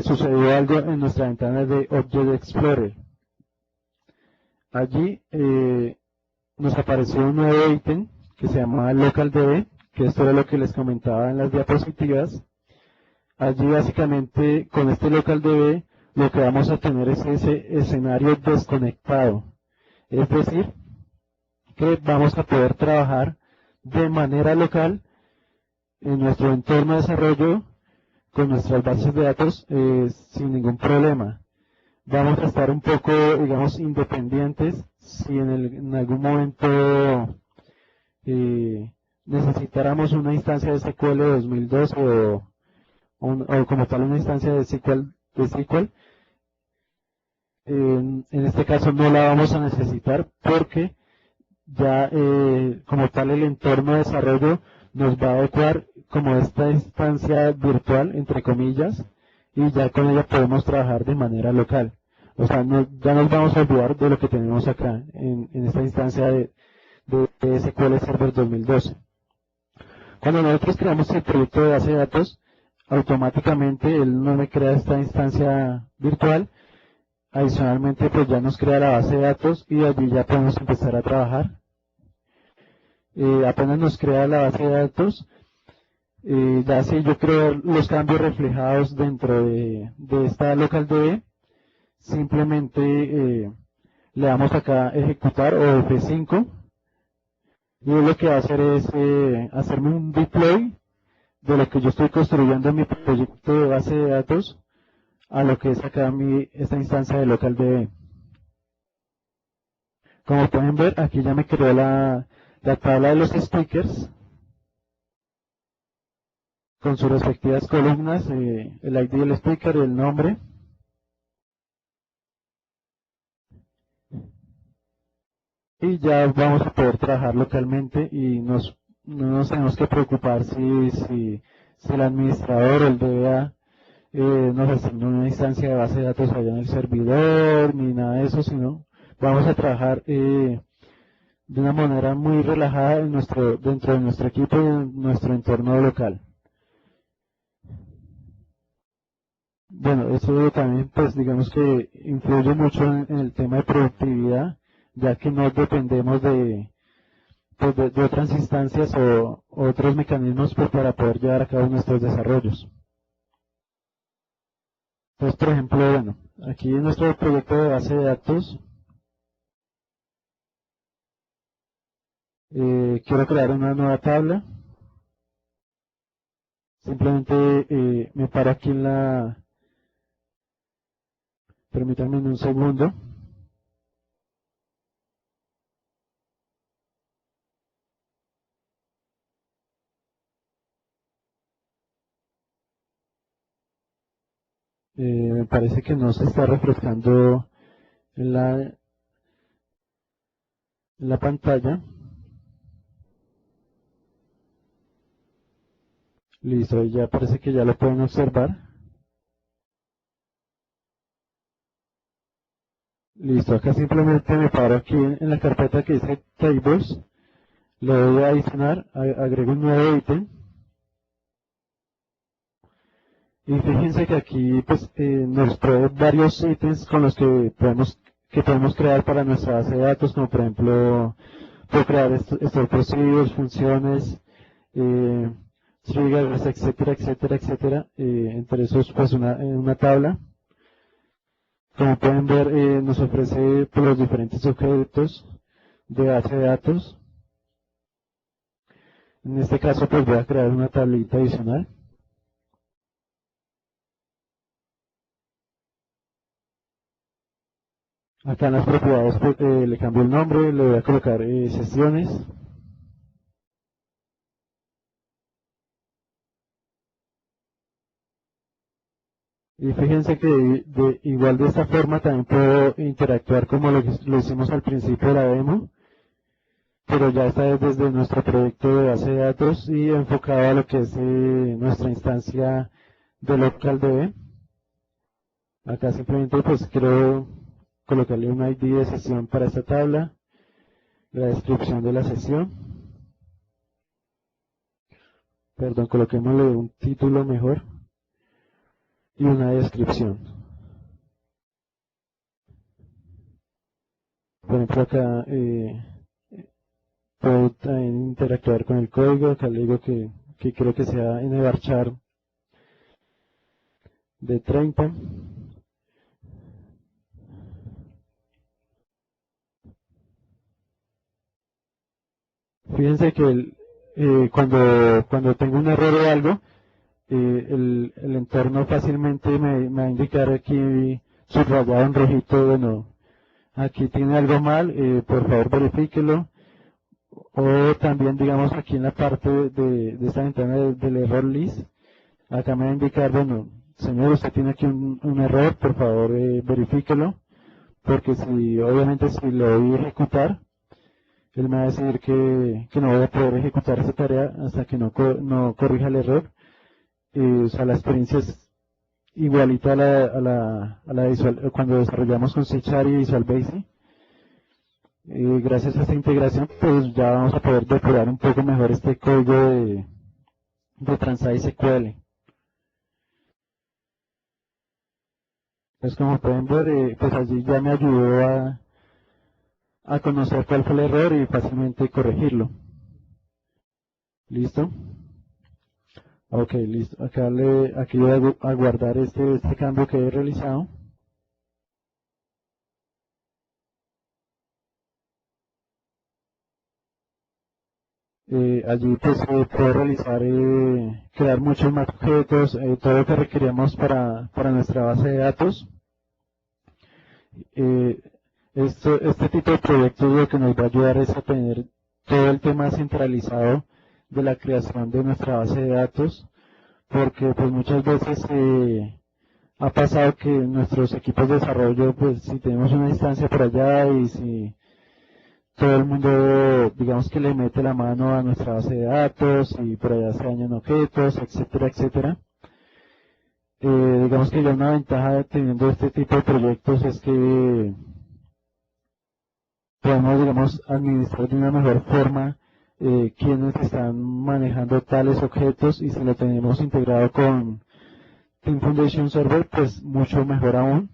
sucedió algo en nuestra ventana de Object Explorer. Allí nos apareció un nuevo ítem que se llama LocalDB, que esto era lo que les comentaba en las diapositivas. Allí básicamente con este LocalDB lo que vamos a tener es ese escenario desconectado. Es decir, que vamos a poder trabajar de manera local en nuestro entorno de desarrollo con nuestras bases de datos sin ningún problema. Vamos a estar un poco, digamos, independientes si en algún momento necesitáramos una instancia de SQL 2002 o como tal una instancia de SQL. En este caso no la vamos a necesitar porque ya como tal el entorno de desarrollo nos va a adecuar como esta instancia virtual, entre comillas, y ya con ella podemos trabajar de manera local. O sea, ya nos vamos a olvidar de lo que tenemos acá en esta instancia de SQL Server 2012. Cuando nosotros creamos el proyecto de base de datos, automáticamente él no me crea esta instancia virtual. Adicionalmente, pues ya nos crea la base de datos y allí ya podemos empezar a trabajar. Apenas nos crea la base de datos, ya si yo creo los cambios reflejados dentro de esta LocalDB, simplemente le damos acá ejecutar o F5, y lo que va a hacer es hacerme un deploy de lo que yo estoy construyendo en mi proyecto de base de datos a lo que es acá esta instancia de LocalDB. Como pueden ver, aquí ya me creó la tabla de los speakers con sus respectivas columnas, el ID del speaker, el nombre. Y ya vamos a poder trabajar localmente y no nos tenemos que preocupar si el administrador o el DBA nos asigna una instancia de base de datos allá en el servidor, ni nada de eso, sino vamos a trabajar de una manera muy relajada dentro de nuestro equipo y en nuestro entorno local. Bueno, eso también, pues digamos que influye mucho en el tema de productividad, ya que no dependemos pues, de otras instancias o otros mecanismos pues, para poder llevar a cabo nuestros desarrollos. Entonces, por ejemplo, bueno, aquí en nuestro proyecto de base de datos, quiero crear una nueva tabla. Simplemente me paro aquí en permítanme un segundo. Me parece que no se está refrescando en la pantalla. Listo, ya parece que ya lo pueden observar. Listo, acá simplemente me paro aquí en la carpeta que dice Tables. Le doy a adicionar, agrego un nuevo ítem. Y fíjense que aquí pues, nos provee varios ítems con los que podemos crear para nuestra base de datos, como por ejemplo, puedo crear estos procedures, funciones, eh, triggers, etcétera, etcétera, etcétera. Entre esos, pues una tabla. Como pueden ver, nos ofrece pues, los diferentes objetos de base de datos. En este caso, pues voy a crear una tablita adicional. Acá en las propiedades pues, le cambio el nombre, le voy a colocar sesiones. Y fíjense que igual de esta forma también puedo interactuar como lo hicimos al principio de la demo, pero ya esta vez desde nuestro proyecto de base de datos y enfocado a lo que es nuestra instancia de LocalDB. Acá simplemente pues quiero colocarle un ID de sesión para esta tabla, la descripción de la sesión. Perdón, coloquémosle un título mejor y una descripción. Por ejemplo, acá puedo también interactuar con el código. Acá le digo que quiero que sea nvarchar de 30. Fíjense que cuando tengo un error o algo, el entorno fácilmente me va a indicar aquí subrayado en rojito, bueno, aquí tiene algo mal, por favor verifíquelo. O también, digamos, aquí en la parte de esta ventana del error list, acá me va a indicar, bueno, señor, usted tiene aquí un error, por favor verifíquelo, porque si, obviamente, si lo voy a ejecutar, él me va a decir que no voy a poder ejecutar esa tarea hasta que no corrija el error. O sea, la experiencia es igualita a la visual, cuando desarrollamos con C# y Visual Basic. Gracias a esta integración, pues ya vamos a poder depurar un poco mejor este código de Transai SQL. Entonces, como pueden ver, pues allí ya me ayudó a conocer cuál fue el error y fácilmente corregirlo. ¿Listo? Ok, listo. Aquí voy a guardar este cambio que he realizado. Allí pues puedo realizar, crear muchos más objetos, todo lo que requeríamos para nuestra base de datos. Eh, este tipo de proyectos lo que nos va a ayudar es a tener todo el tema centralizado de la creación de nuestra base de datos, porque pues muchas veces ha pasado que nuestros equipos de desarrollo, pues si tenemos una instancia por allá y si todo el mundo, digamos que le mete la mano a nuestra base de datos y por allá se dañan objetos, etcétera, etcétera. Digamos que ya una ventaja de teniendo este tipo de proyectos es que podemos, digamos, administrar de una mejor forma quienes están manejando tales objetos y si lo tenemos integrado con Team Foundation Server, pues mucho mejor aún.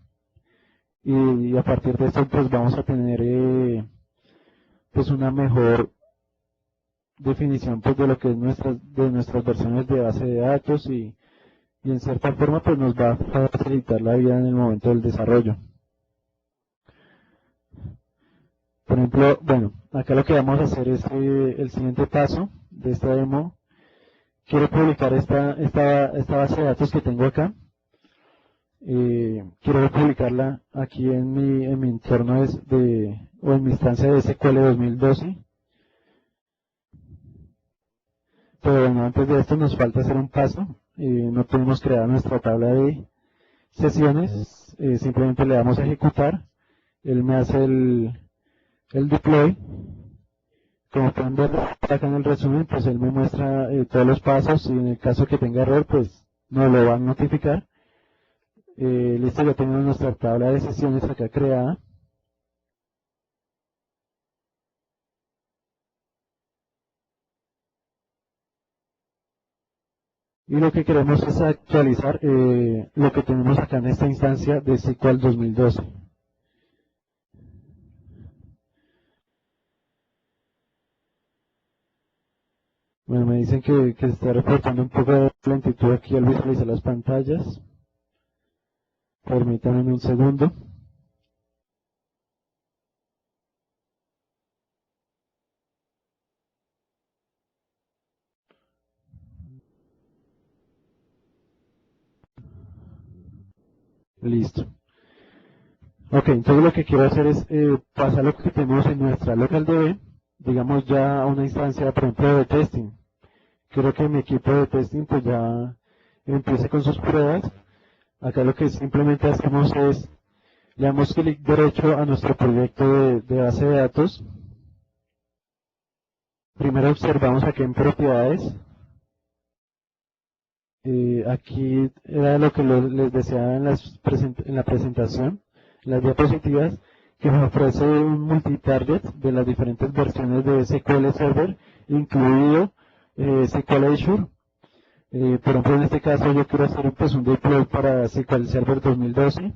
Y a partir de esto, pues vamos a tener pues una mejor definición pues de lo que es nuestras versiones de base de datos y en cierta forma pues nos va a facilitar la vida en el momento del desarrollo. Por ejemplo, bueno, acá lo que vamos a hacer es el siguiente paso de esta demo. Quiero publicar esta base de datos que tengo acá. Quiero publicarla aquí en mi entorno o en mi instancia de SQL 2012. Pero bueno, antes de esto nos falta hacer un paso. No tenemos creada nuestra tabla de sesiones. Simplemente le damos a ejecutar. Él me hace el deploy. Como pueden ver acá en el resumen, pues él me muestra todos los pasos y en el caso que tenga error, pues nos lo va a notificar. Listo, ya tenemos nuestra tabla de sesiones acá creada. Y lo que queremos es actualizar lo que tenemos acá en esta instancia de SQL 2012. Bueno, me dicen que se está reportando un poco de lentitud aquí al visualizar las pantallas. Permítanme un segundo. Listo. Ok, entonces lo que quiero hacer es pasar lo que tenemos en nuestra local DB, digamos ya a una instancia, por ejemplo, de testing. Quiero que mi equipo de testing pues ya empiece con sus pruebas. Acá lo que simplemente hacemos es, le damos clic derecho a nuestro proyecto de base de datos. Primero observamos aquí en propiedades. Aquí era lo que les deseaba en la presentación, las diapositivas, que me ofrece un multitarget de las diferentes versiones de SQL Server, incluido SQL Azure. Por ejemplo, en este caso yo quiero hacer pues, un deploy para SQL Server 2012.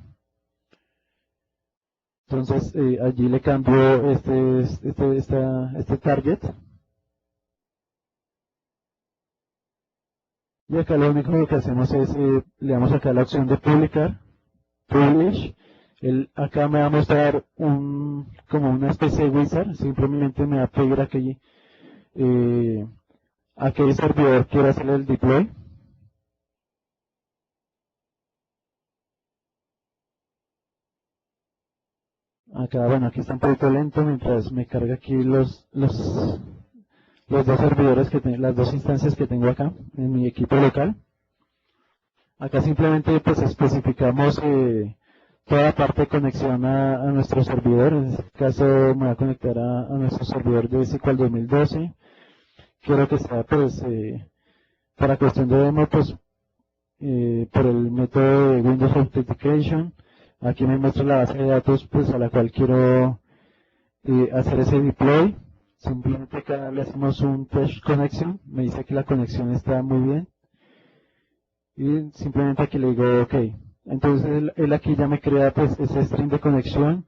Entonces allí le cambio este target. Y acá lo único que hacemos es, le damos acá la opción de publicar, publish. Acá me va a mostrar como una especie de wizard, simplemente me va a pedir a qué servidor quiero hacer el deploy. Acá, bueno, aquí está un poquito lento mientras me carga aquí los dos servidores las dos instancias que tengo acá en mi equipo local. Acá simplemente pues especificamos toda la parte de conexión a nuestro servidor. En este caso me voy a conectar a nuestro servidor de SQL 2012. Quiero que sea pues para cuestión de demo pues por el método de Windows Authentication. Aquí me muestra la base de datos pues a la cual quiero hacer ese deploy. Simplemente acá le hacemos un test connection. Me dice que la conexión está muy bien. Y simplemente aquí le digo OK. Entonces él aquí ya me crea pues ese string de conexión,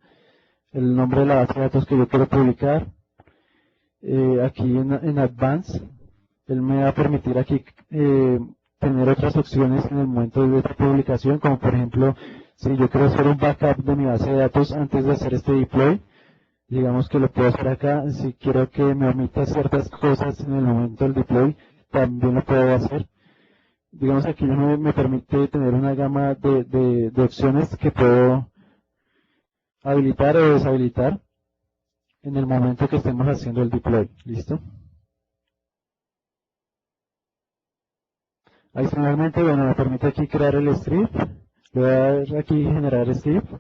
el nombre de la base de datos que yo quiero publicar. Aquí en Advanced, él me va a permitir aquí tener otras opciones en el momento de esta publicación, como por ejemplo, si yo quiero hacer un backup de mi base de datos antes de hacer este deploy, digamos que lo puedo hacer acá. Si quiero que me omita ciertas cosas en el momento del deploy, también lo puedo hacer. Digamos aquí me permite tener una gama de opciones que puedo habilitar o deshabilitar en el momento que estemos haciendo el deploy. ¿Listo? Adicionalmente, bueno, me permite aquí crear el script. Le voy a dar aquí generar script.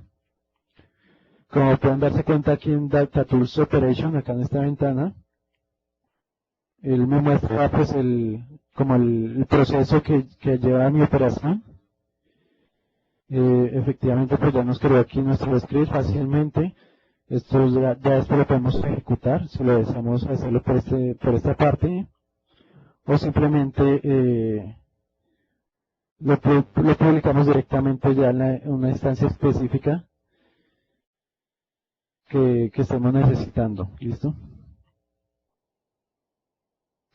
Como pueden darse cuenta aquí en Data Tools Operation, acá en esta ventana, él me muestra pues como el proceso que lleva a mi operación. Efectivamente pues ya nos creó aquí nuestro script fácilmente. Esto ya esto lo podemos ejecutar si lo deseamos hacerlo por esta parte, o simplemente lo publicamos directamente ya en una instancia específica que estemos necesitando. ¿Listo?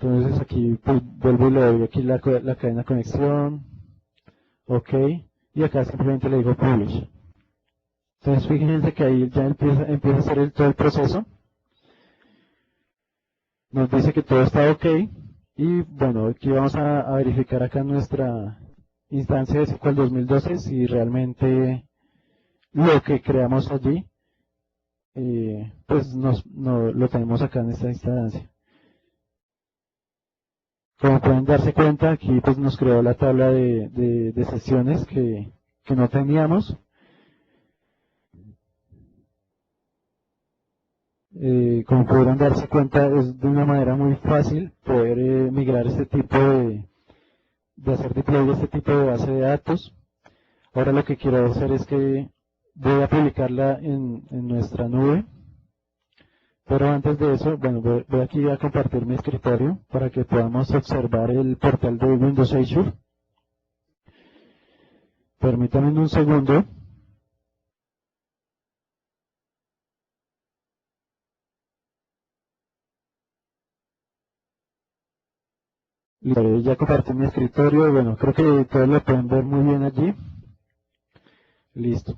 Entonces aquí pues vuelvo y le doy aquí la cadena de conexión, ok, y acá simplemente le digo publish. Entonces fíjense que ahí ya empieza a hacer todo el proceso. Nos dice que todo está ok. Y bueno, aquí vamos a verificar acá nuestra instancia de SQL 2012 si realmente lo que creamos allí, pues lo tenemos acá en esta instancia. Como pueden darse cuenta, aquí pues nos creó la tabla de sesiones que no teníamos. Como podrán darse cuenta, es de una manera muy fácil poder migrar este tipo de hacer deploy de este tipo de base de datos. Ahora lo que quiero hacer es que voy a publicarla en nuestra nube. Pero antes de eso, bueno, voy aquí a compartir mi escritorio para que podamos observar el portal de Windows Azure. Permítanme un segundo. Ya compartí mi escritorio, bueno, creo que todos lo pueden ver muy bien allí. Listo.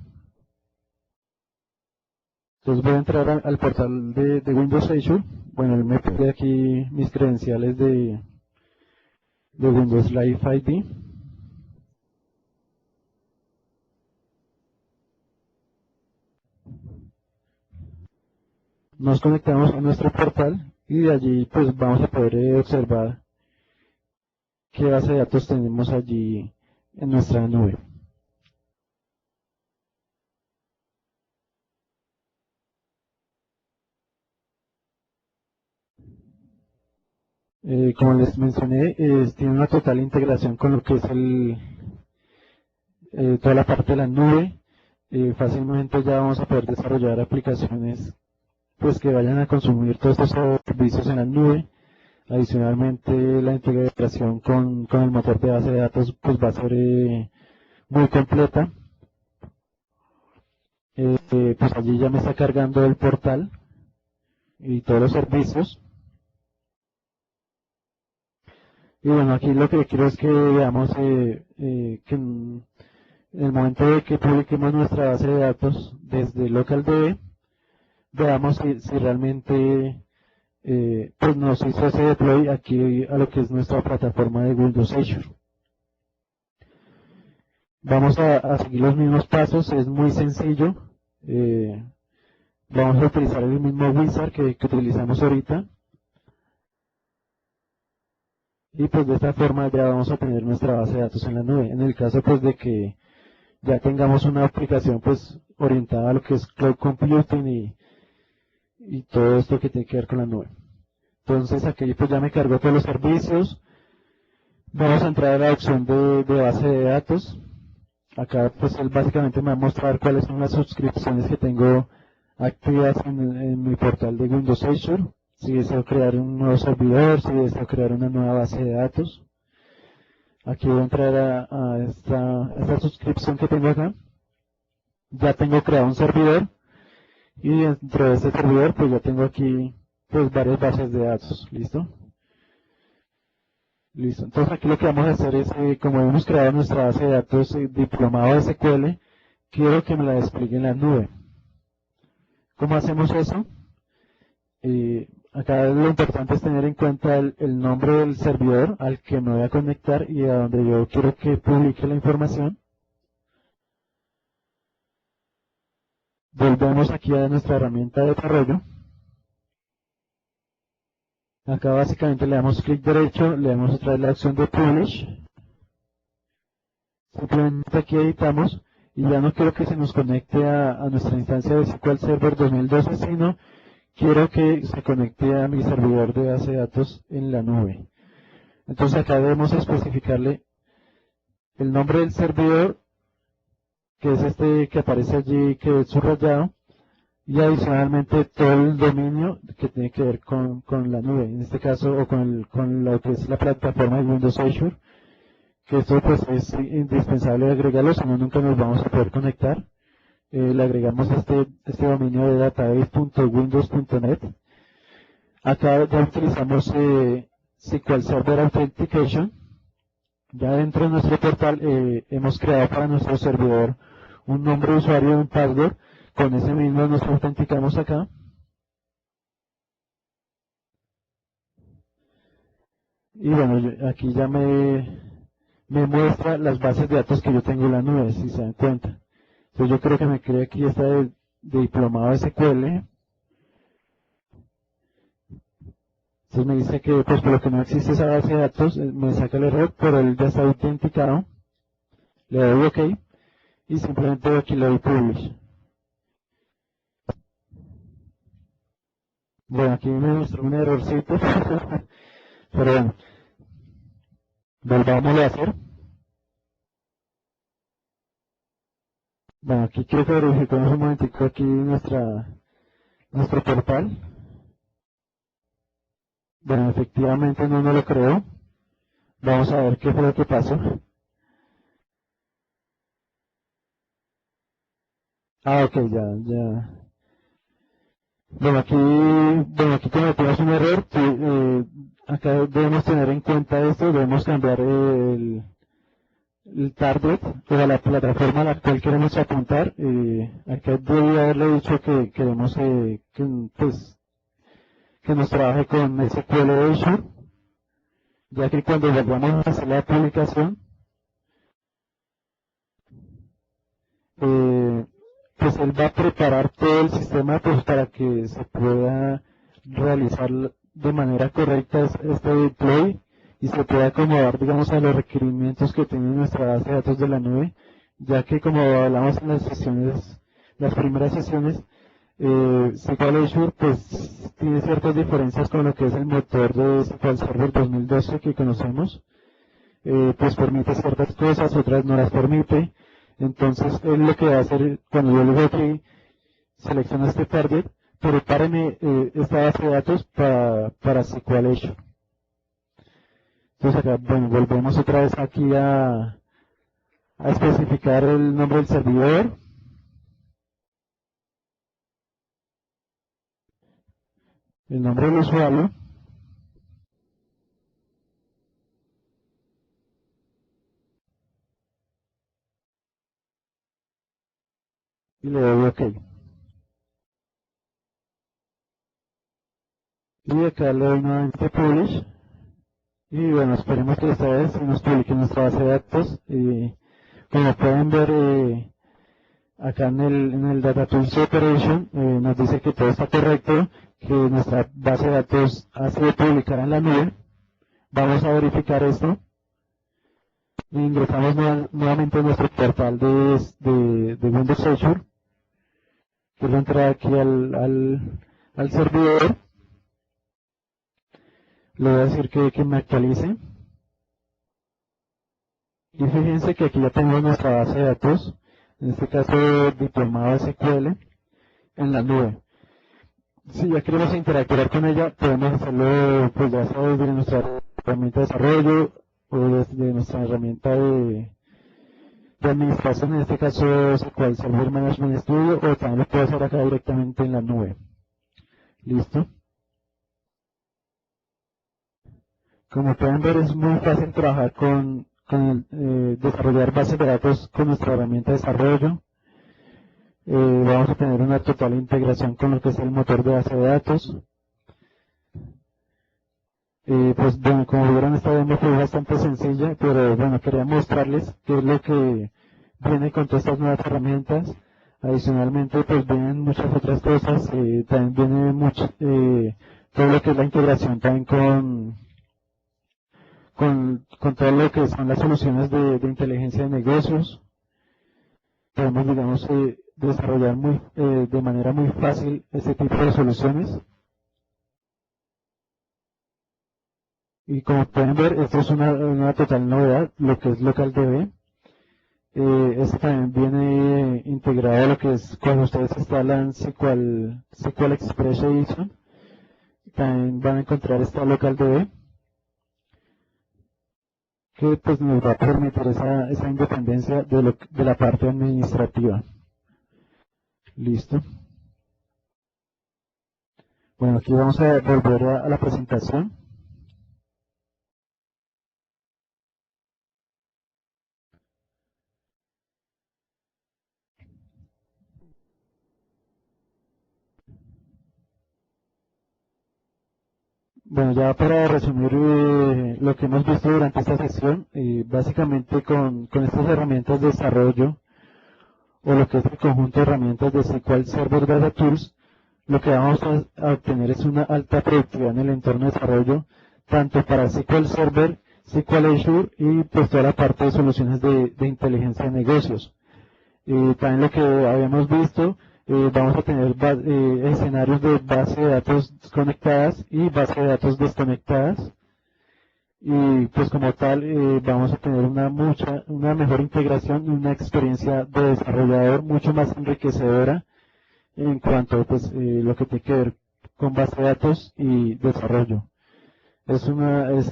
Entonces voy a entrar al portal de Windows Azure. Bueno, él me pide aquí mis credenciales de Windows Live ID. Nos conectamos a nuestro portal y de allí pues vamos a poder observar qué base de datos tenemos allí en nuestra nube. Como les mencioné, tiene una total integración con lo que es toda la parte de la nube. Fácilmente ya vamos a poder desarrollar aplicaciones pues que vayan a consumir todos estos servicios en la nube. Adicionalmente, la integración con el motor de base de datos pues va a ser muy completa. Pues allí ya me está cargando el portal y todos los servicios. Y bueno, aquí lo que quiero es que veamos que en el momento de que publiquemos nuestra base de datos desde LocalDB, veamos si realmente pues nos hizo ese deploy aquí a lo que es nuestra plataforma de Windows Azure. Vamos a seguir los mismos pasos, es muy sencillo. Vamos a utilizar el mismo wizard que utilizamos ahorita. Y pues de esta forma ya vamos a tener nuestra base de datos en la nube. En el caso pues de que ya tengamos una aplicación pues orientada a lo que es cloud computing y todo esto que tiene que ver con la nube. Entonces aquí pues ya me cargó todos los servicios. Vamos a entrar a la opción de base de datos. Acá pues él básicamente me va a mostrar cuáles son las suscripciones que tengo activas en mi portal de Windows Azure. Si deseo crear un nuevo servidor, si deseo crear una nueva base de datos. Aquí voy a entrar a esta suscripción que tengo acá. Ya tengo creado un servidor y dentro de este servidor pues ya tengo aquí pues varias bases de datos. ¿Listo? Listo. Entonces aquí lo que vamos a hacer es, como hemos creado nuestra base de datos diplomado de SQL, quiero que me la despliegue en la nube. ¿Cómo hacemos eso? Acá lo importante es tener en cuenta el nombre del servidor al que me voy a conectar y a donde yo quiero que publique la información. Volvemos aquí a nuestra herramienta de desarrollo. Acá básicamente le damos clic derecho, le damos otra vez la opción de Publish. Simplemente aquí editamos y ya no quiero que se nos conecte a nuestra instancia de SQL Server 2012, sino quiero que se conecte a mi servidor de base de datos en la nube. Entonces acá debemos especificarle el nombre del servidor, que es este que aparece allí, que es subrayado, y adicionalmente todo el dominio que tiene que ver con la nube, en este caso, o con lo que es la plataforma de Windows Azure, que esto pues es indispensable agregarlo, si no nunca nos vamos a poder conectar. Le agregamos este dominio de database.windows.net. Acá ya utilizamos SQL Server Authentication. Ya dentro de nuestro portal hemos creado para nuestro servidor un nombre de usuario y un password. Con ese mismo nos autenticamos acá. Y bueno, aquí ya me muestra las bases de datos que yo tengo en la nube, si se dan cuenta. Entonces yo creo que me cree aquí esta de diplomado SQL. Entonces me dice que pues por lo que no existe esa base de datos, me saca el error, pero él ya está autenticado. Le doy OK y simplemente aquí le doy Publish. Bueno, aquí me mostró un errorcito, pero bueno, volvámoslo a hacer. Bueno, aquí quiero que verifiquemos un momentico aquí nuestro portal. Bueno, efectivamente no lo creo. Vamos a ver qué fue lo que pasó. Ah, ok, ya. Bueno, aquí cometimos un error. Acá debemos tener en cuenta esto, debemos cambiar el target o la plataforma a la cual queremos apuntar. Acá debí haberle dicho que queremos pues, que nos trabaje con SQL Azure, ya que cuando volvamos a hacer la publicación, eh, pues él va a preparar todo el sistema pues, para que se pueda realizar de manera correcta este deploy y se pueda acomodar, digamos, a los requerimientos que tiene nuestra base de datos de la nube, ya que como hablamos en las primeras sesiones, SQL Azure pues tiene ciertas diferencias con lo que es el motor de SQL Server 2012 que conocemos. Pues permite ciertas cosas, otras no las permite. Entonces, él lo que va a hacer, cuando yo le digo que selecciona este target, prepáreme esta base de datos para SQL Azure. Entonces acá, bueno, volvemos otra vez aquí a especificar el nombre del servidor. El nombre del usuario. Y le doy OK. Y acá le doy nuevamente Publish. Y bueno, esperemos que esta vez se nos publique nuestra base de datos. Y como pueden ver, acá en el Data Tools Operation nos dice que todo está correcto, que nuestra base de datos ha sido publicada en la nube. Vamos a verificar esto. Ingresamos nuevamente a nuestro portal de Windows Azure. Quiero entrar aquí al servidor. Le voy a decir que me actualice. Y fíjense que aquí ya tengo nuestra base de datos, en este caso diplomado SQL, en la nube. Si ya queremos interactuar con ella, podemos hacerlo pues ya sea desde nuestra herramienta de desarrollo o desde nuestra herramienta de administración, en este caso SQL Server Management Studio, o también lo puedo hacer acá directamente en la nube. Listo. Como pueden ver, es muy fácil trabajar desarrollar bases de datos con nuestra herramienta de desarrollo. Vamos a tener una total integración con lo que es el motor de base de datos. Pues bueno, como vieron, esta demo fue bastante sencilla, pero bueno, quería mostrarles qué es lo que viene con todas estas nuevas herramientas. Adicionalmente, pues vienen muchas otras cosas, también viene todo lo que es la integración también con todo lo que son las soluciones de inteligencia de negocios. Podemos, digamos, desarrollar de manera muy fácil este tipo de soluciones. Y como pueden ver, esto es una total novedad, lo que es LocalDB. Esto también viene integrado a lo que es cuando ustedes instalan SQL Express Edition. También van a encontrar esta LocalDB, que pues nos va a permitir esa independencia de la parte administrativa. Listo. Bueno, aquí vamos a volver a la presentación. Bueno, ya para resumir lo que hemos visto durante esta sesión, básicamente con estas herramientas de desarrollo o lo que es el conjunto de herramientas de SQL Server Data Tools, lo que vamos a obtener es una alta productividad en el entorno de desarrollo, tanto para SQL Server, SQL Azure y pues toda la parte de soluciones de inteligencia de negocios. También lo que habíamos visto, vamos a tener escenarios de base de datos conectadas y base de datos desconectadas. Y pues como tal, vamos a tener una mejor integración y una experiencia de desarrollador mucho más enriquecedora en cuanto pues lo que tiene que ver con base de datos y desarrollo. Es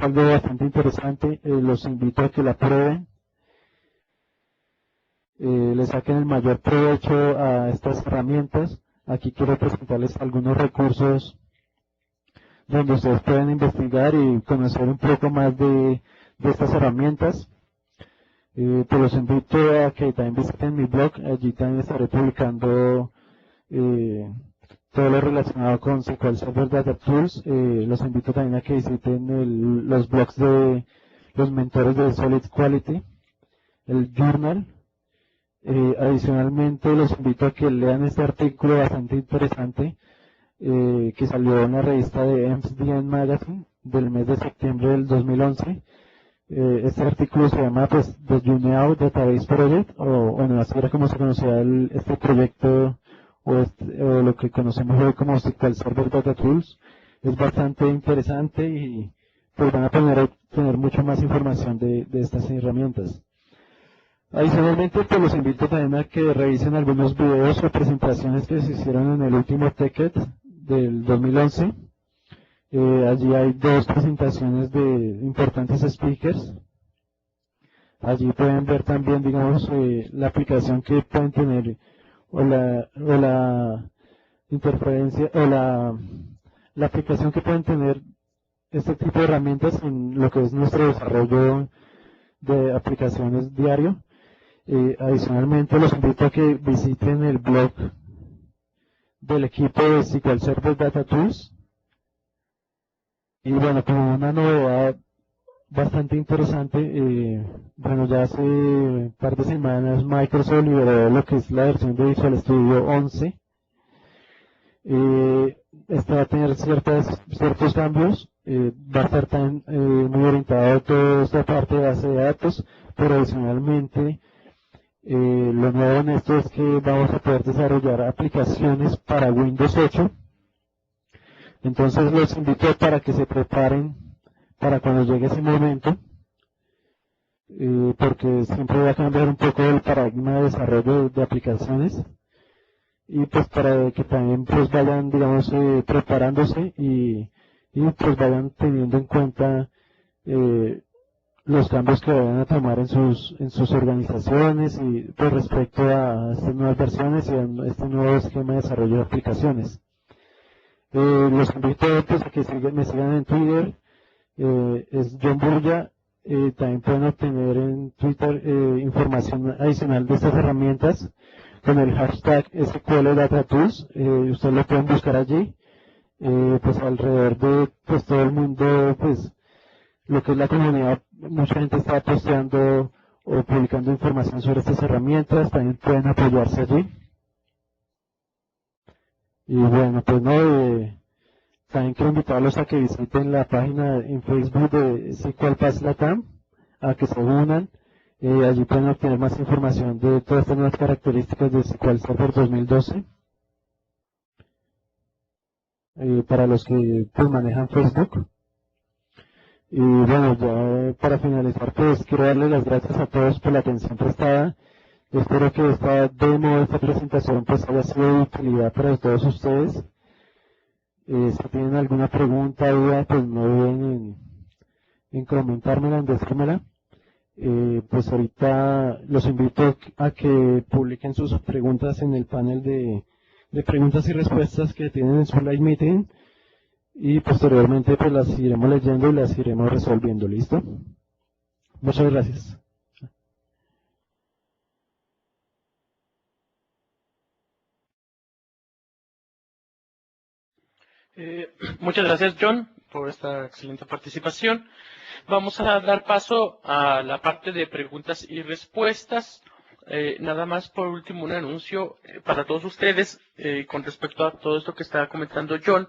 algo bastante interesante, los invito a que la prueben, le saquen el mayor provecho a estas herramientas. Aquí quiero presentarles algunos recursos donde ustedes pueden investigar y conocer un poco más de estas herramientas. Pues los invito a que también visiten mi blog, allí también estaré publicando todo lo relacionado con SQL Server Data Tools. Los invito también a que visiten los blogs de los mentores de Solid Quality, el Journal. Adicionalmente, los invito a que lean este artículo bastante interesante que salió en la revista de MSDN Magazine del mes de septiembre del 2011. Este artículo se llama pues The Juneau Database Project, o bueno, así era como se conocía este proyecto o lo que conocemos hoy como SQL Server Data Tools. Es bastante interesante y pues van a tener mucho más información de estas herramientas. Adicionalmente, pues los invito también a que revisen algunos videos o presentaciones que se hicieron en el último TechEd del 2011. Allí hay dos presentaciones de importantes speakers. Allí pueden ver también, digamos, la aplicación que pueden tener o la interferencia o la aplicación que pueden tener este tipo de herramientas en lo que es nuestro desarrollo de aplicaciones diario. Adicionalmente, los invito a que visiten el blog del equipo de SQL Server Data Tools. Y bueno, como una novedad bastante interesante, bueno, ya hace un par de semanas Microsoft liberó lo que es la versión de Visual Studio 11. Esta va a tener ciertos cambios, va a estar también muy orientado a toda esta parte de base de datos, pero adicionalmente lo nuevo en esto es que vamos a poder desarrollar aplicaciones para Windows 8. Entonces los invito para que se preparen para cuando llegue ese momento, porque siempre va a cambiar un poco el paradigma de desarrollo de aplicaciones y pues para que también pues vayan, digamos, preparándose y pues vayan teniendo en cuenta los cambios que vayan a tomar en sus organizaciones y pues respecto a estas nuevas versiones y a este nuevo esquema de desarrollo de aplicaciones. Los invito pues, a que me sigan en Twitter, es John Bulla. También pueden obtener en Twitter información adicional de estas herramientas con el hashtag SQL Data Tools. Ustedes lo pueden buscar allí. Pues alrededor de pues, todo el mundo, pues lo que es la comunidad, mucha gente está posteando o publicando información sobre estas herramientas. También pueden apoyarse allí. Y bueno, pues no, también quiero invitarlos a que visiten la página en Facebook de SQL Pass Latam, a que se unan. Allí pueden obtener más información de todas estas nuevas características de SQL Server 2012. Para los que pues, manejan Facebook. Y bueno, ya para finalizar, pues quiero darles las gracias a todos por la atención prestada. Espero que esta demo, esta presentación, pues haya sido de utilidad para todos ustedes. Si tienen alguna pregunta, duda, pues no duden en comentármela, en decírmela. Pues ahorita los invito a que publiquen sus preguntas en el panel de preguntas y respuestas que tienen en su live meeting y posteriormente pues las iremos leyendo y las iremos resolviendo. ¿Listo? Muchas gracias. Muchas gracias, John. por esta excelente participación. Vamos a dar paso a la parte de preguntas y respuestas. Nada más por último un anuncio para todos ustedes con respecto a todo esto que estaba comentando John.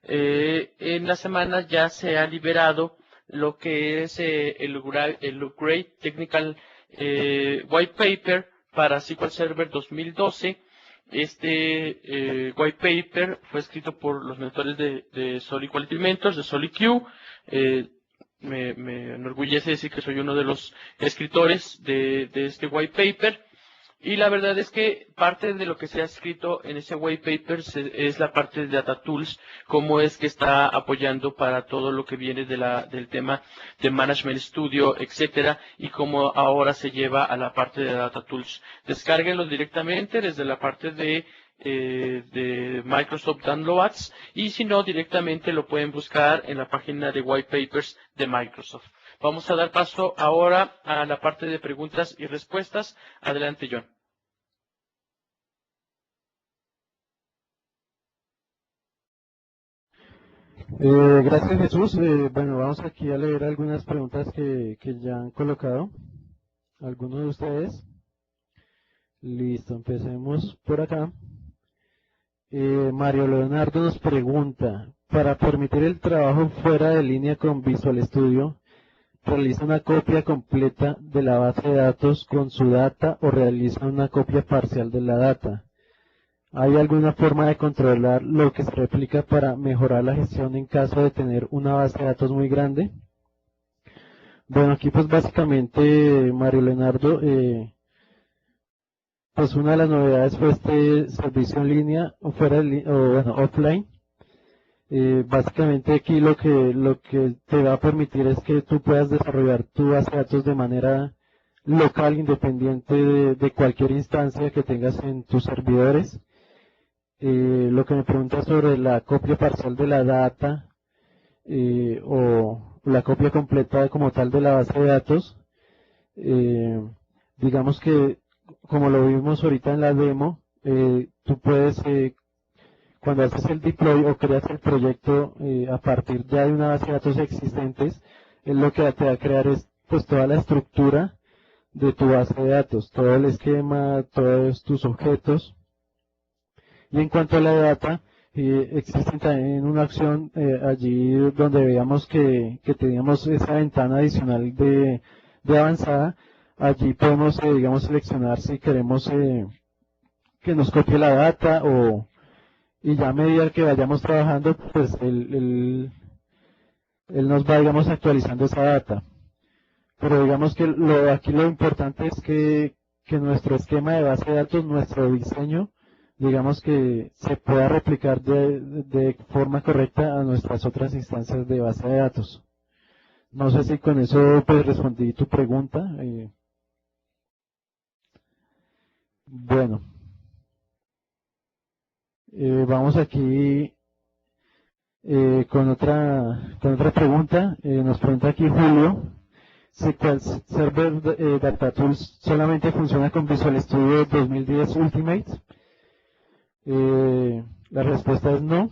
En la semana ya se ha liberado lo que es el Upgrade Technical White Paper para SQL Server 2012. Este white paper fue escrito por los mentores de Solid Quality Mentors, de SolidQ. Me enorgullece decir que soy uno de los escritores de este white paper. Y la verdad es que parte de lo que se ha escrito en ese white paper es la parte de Data Tools, cómo es que está apoyando para todo lo que viene del tema de Management Studio, etcétera, y cómo ahora se lleva a la parte de Data Tools. Descárguenlo directamente desde la parte de Microsoft Downloads, y si no, directamente lo pueden buscar en la página de white papers de Microsoft. Vamos a dar paso ahora a la parte de preguntas y respuestas. Adelante, John. Gracias, Jesús. Bueno, vamos aquí a leer algunas preguntas que ya han colocado algunos de ustedes. Listo, empecemos por acá. Mario Leonardo nos pregunta, para permitir el trabajo fuera de línea con Visual Studio, ¿realiza una copia completa de la base de datos con su data o realiza una copia parcial de la data? ¿Hay alguna forma de controlar lo que se replica para mejorar la gestión en caso de tener una base de datos muy grande? Bueno, aquí pues básicamente, Mario Leonardo, pues una de las novedades fue este servicio en línea o offline. Básicamente aquí lo que te va a permitir es que tú puedas desarrollar tu base de datos de manera local, independiente de cualquier instancia que tengas en tus servidores. Lo que me preguntas sobre la copia parcial de la data o la copia completa como tal de la base de datos, digamos que como lo vimos ahorita en la demo, tú puedes, cuando haces el deploy o creas el proyecto a partir ya de una base de datos existentes, lo que te va a crear es pues toda la estructura de tu base de datos, todo el esquema, todos tus objetos. Y en cuanto a la data, existe también una opción allí donde veíamos que teníamos esa ventana adicional de avanzada. Allí podemos, digamos, seleccionar si queremos que nos copie la data y ya a medida que vayamos trabajando, pues él nos va, digamos, actualizando esa data. Pero digamos que aquí lo importante es que nuestro esquema de base de datos, nuestro diseño, digamos que se pueda replicar de forma correcta a nuestras otras instancias de base de datos. No sé si con eso pues respondí tu pregunta. Bueno, vamos aquí con otra pregunta. Nos pregunta aquí Julio, SQL Server Data Tools solamente funciona con Visual Studio 2010 Ultimate. La respuesta es no.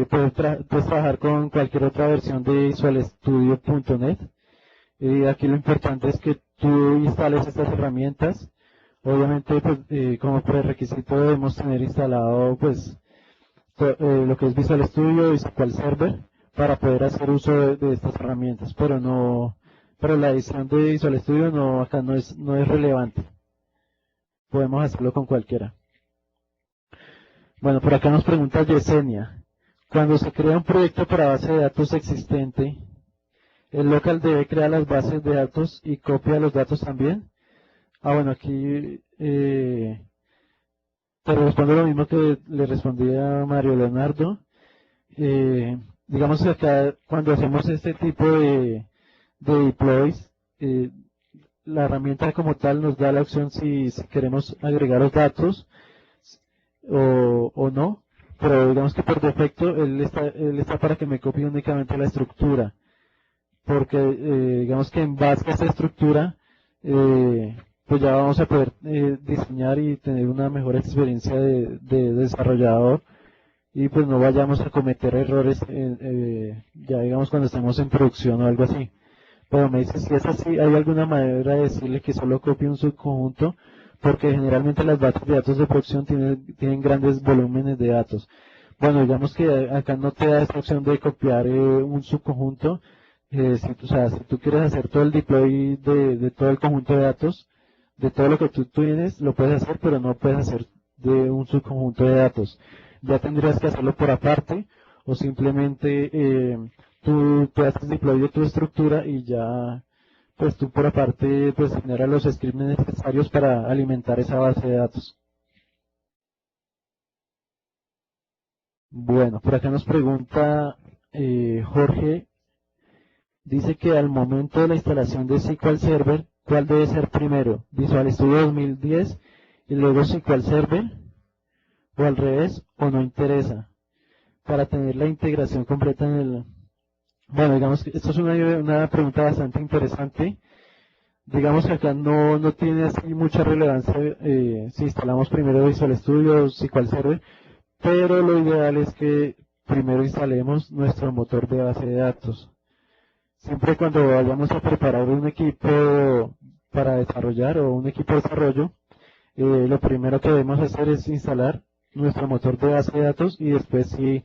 Puedes trabajar con cualquier otra versión de visualstudio.net. Aquí lo importante es que tú instales estas herramientas. Obviamente, pues, como prerequisito debemos tener instalado pues lo que es Visual Studio y SQL Server para poder hacer uso de estas herramientas, pero la edición de Visual Studio acá no es relevante. Podemos hacerlo con cualquiera. Bueno, por acá nos pregunta Yesenia. Cuando se crea un proyecto para base de datos existente, ¿el local debe crear las bases de datos y copia los datos también? Bueno, aquí te respondo lo mismo que le respondí a Mario Leonardo. Digamos que acá cuando hacemos este tipo de deploys, la herramienta como tal nos da la opción si queremos agregar los datos o no, pero digamos que por defecto él está para que me copie únicamente la estructura, porque digamos que en base a esa estructura pues ya vamos a poder diseñar y tener una mejor experiencia de desarrollador y pues no vayamos a cometer errores ya digamos cuando estemos en producción o algo así. Pero me dice si es así, ¿hay alguna manera de decirle que solo copie un subconjunto? Porque generalmente las bases de datos de producción tienen grandes volúmenes de datos. Bueno, digamos que acá no te da esta opción de copiar un subconjunto. O sea, si tú quieres hacer todo el deploy de todo el conjunto de datos, de todo lo que tú tienes, lo puedes hacer, pero no puedes hacer de un subconjunto de datos. Ya tendrías que hacerlo por aparte o simplemente tú haces deploy de tu estructura y ya, pues tú por aparte, pues generas los scripts necesarios para alimentar esa base de datos. Bueno, por acá nos pregunta Jorge, dice que al momento de la instalación de SQL Server, ¿cuál debe ser primero? ¿Visual Studio 2010 y luego SQL Server? ¿O al revés? ¿O no interesa? Para tener la integración completa en el... Bueno, digamos que esto es una pregunta bastante interesante. Digamos que acá no tiene así mucha relevancia si instalamos primero Visual Studio o SQL Server, pero lo ideal es que primero instalemos nuestro motor de base de datos. Siempre cuando vayamos a preparar un equipo para desarrollar o un equipo de desarrollo, lo primero que debemos hacer es instalar nuestro motor de base de datos y después sí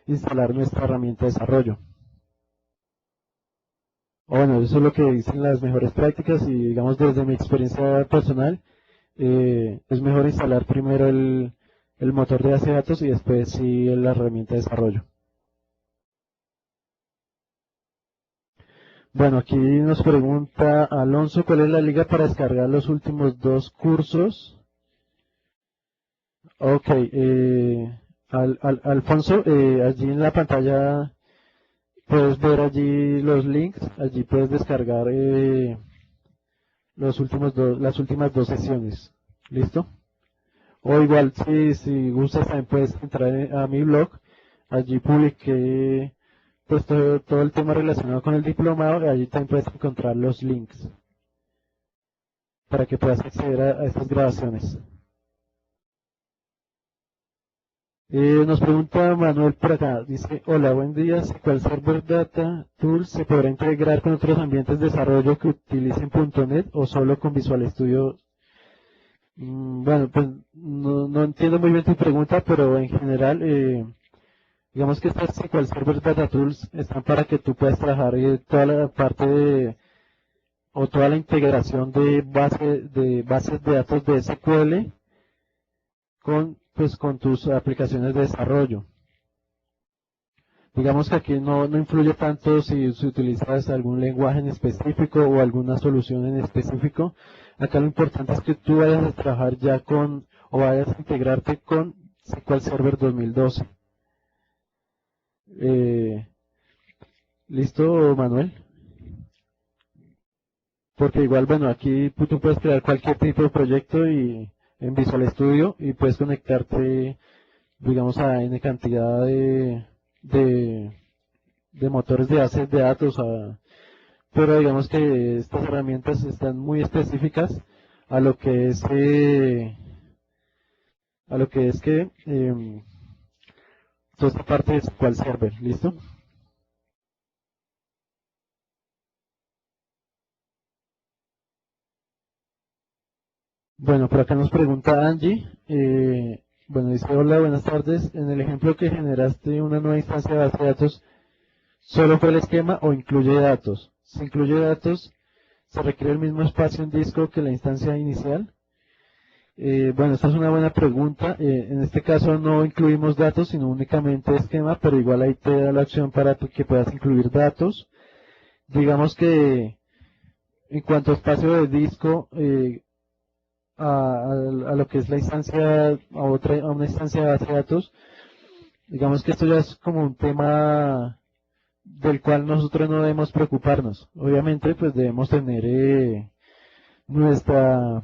instalar nuestra herramienta de desarrollo. Bueno, eso es lo que dicen las mejores prácticas y digamos desde mi experiencia personal, es mejor instalar primero el motor de base de datos y después sí la herramienta de desarrollo. Bueno, aquí nos pregunta Alonso, ¿cuál es la liga para descargar los últimos dos cursos? Ok, Alfonso, allí en la pantalla puedes ver allí los links, allí puedes descargar las últimas dos sesiones. ¿Listo? O igual, si gustas, también puedes entrar a mi blog. Allí publiqué pues todo el tema relacionado con el diplomado y allí también puedes encontrar los links para que puedas acceder a estas grabaciones. Nos pregunta Manuel por acá, dice, hola, buen día, ¿cuál Server Data Tools se podrá integrar con otros ambientes de desarrollo que utilicen .NET o solo con Visual Studio? Bueno, pues no entiendo muy bien tu pregunta, pero en general, digamos que estas SQL Server Data Tools están para que tú puedas trabajar toda la parte o toda la integración de bases de datos de SQL con tus aplicaciones de desarrollo. Digamos que aquí no influye tanto si utilizas algún lenguaje en específico o alguna solución en específico. Acá lo importante es que tú vayas a trabajar ya o vayas a integrarte con SQL Server 2012. ¿Listo, Manuel? Porque igual, bueno, aquí tú puedes crear cualquier tipo de proyecto y en Visual Studio y puedes conectarte, digamos, a N cantidad de motores de bases de datos, pero digamos que estas herramientas están muy específicas a lo que es toda esta parte de SQL Server, ¿listo? Bueno, por acá nos pregunta Angie, bueno, dice, hola, buenas tardes, en el ejemplo que generaste una nueva instancia de base de datos, ¿solo fue el esquema o incluye datos? Si incluye datos, ¿se requiere el mismo espacio en disco que la instancia inicial? Bueno, esta es una buena pregunta. En este caso no incluimos datos, sino únicamente esquema, pero igual ahí te da la opción para que puedas incluir datos. Digamos que en cuanto a espacio de disco, a lo que es la instancia, a una instancia de base de datos, digamos que esto ya es como un tema del cual nosotros no debemos preocuparnos. Obviamente, pues debemos tener nuestra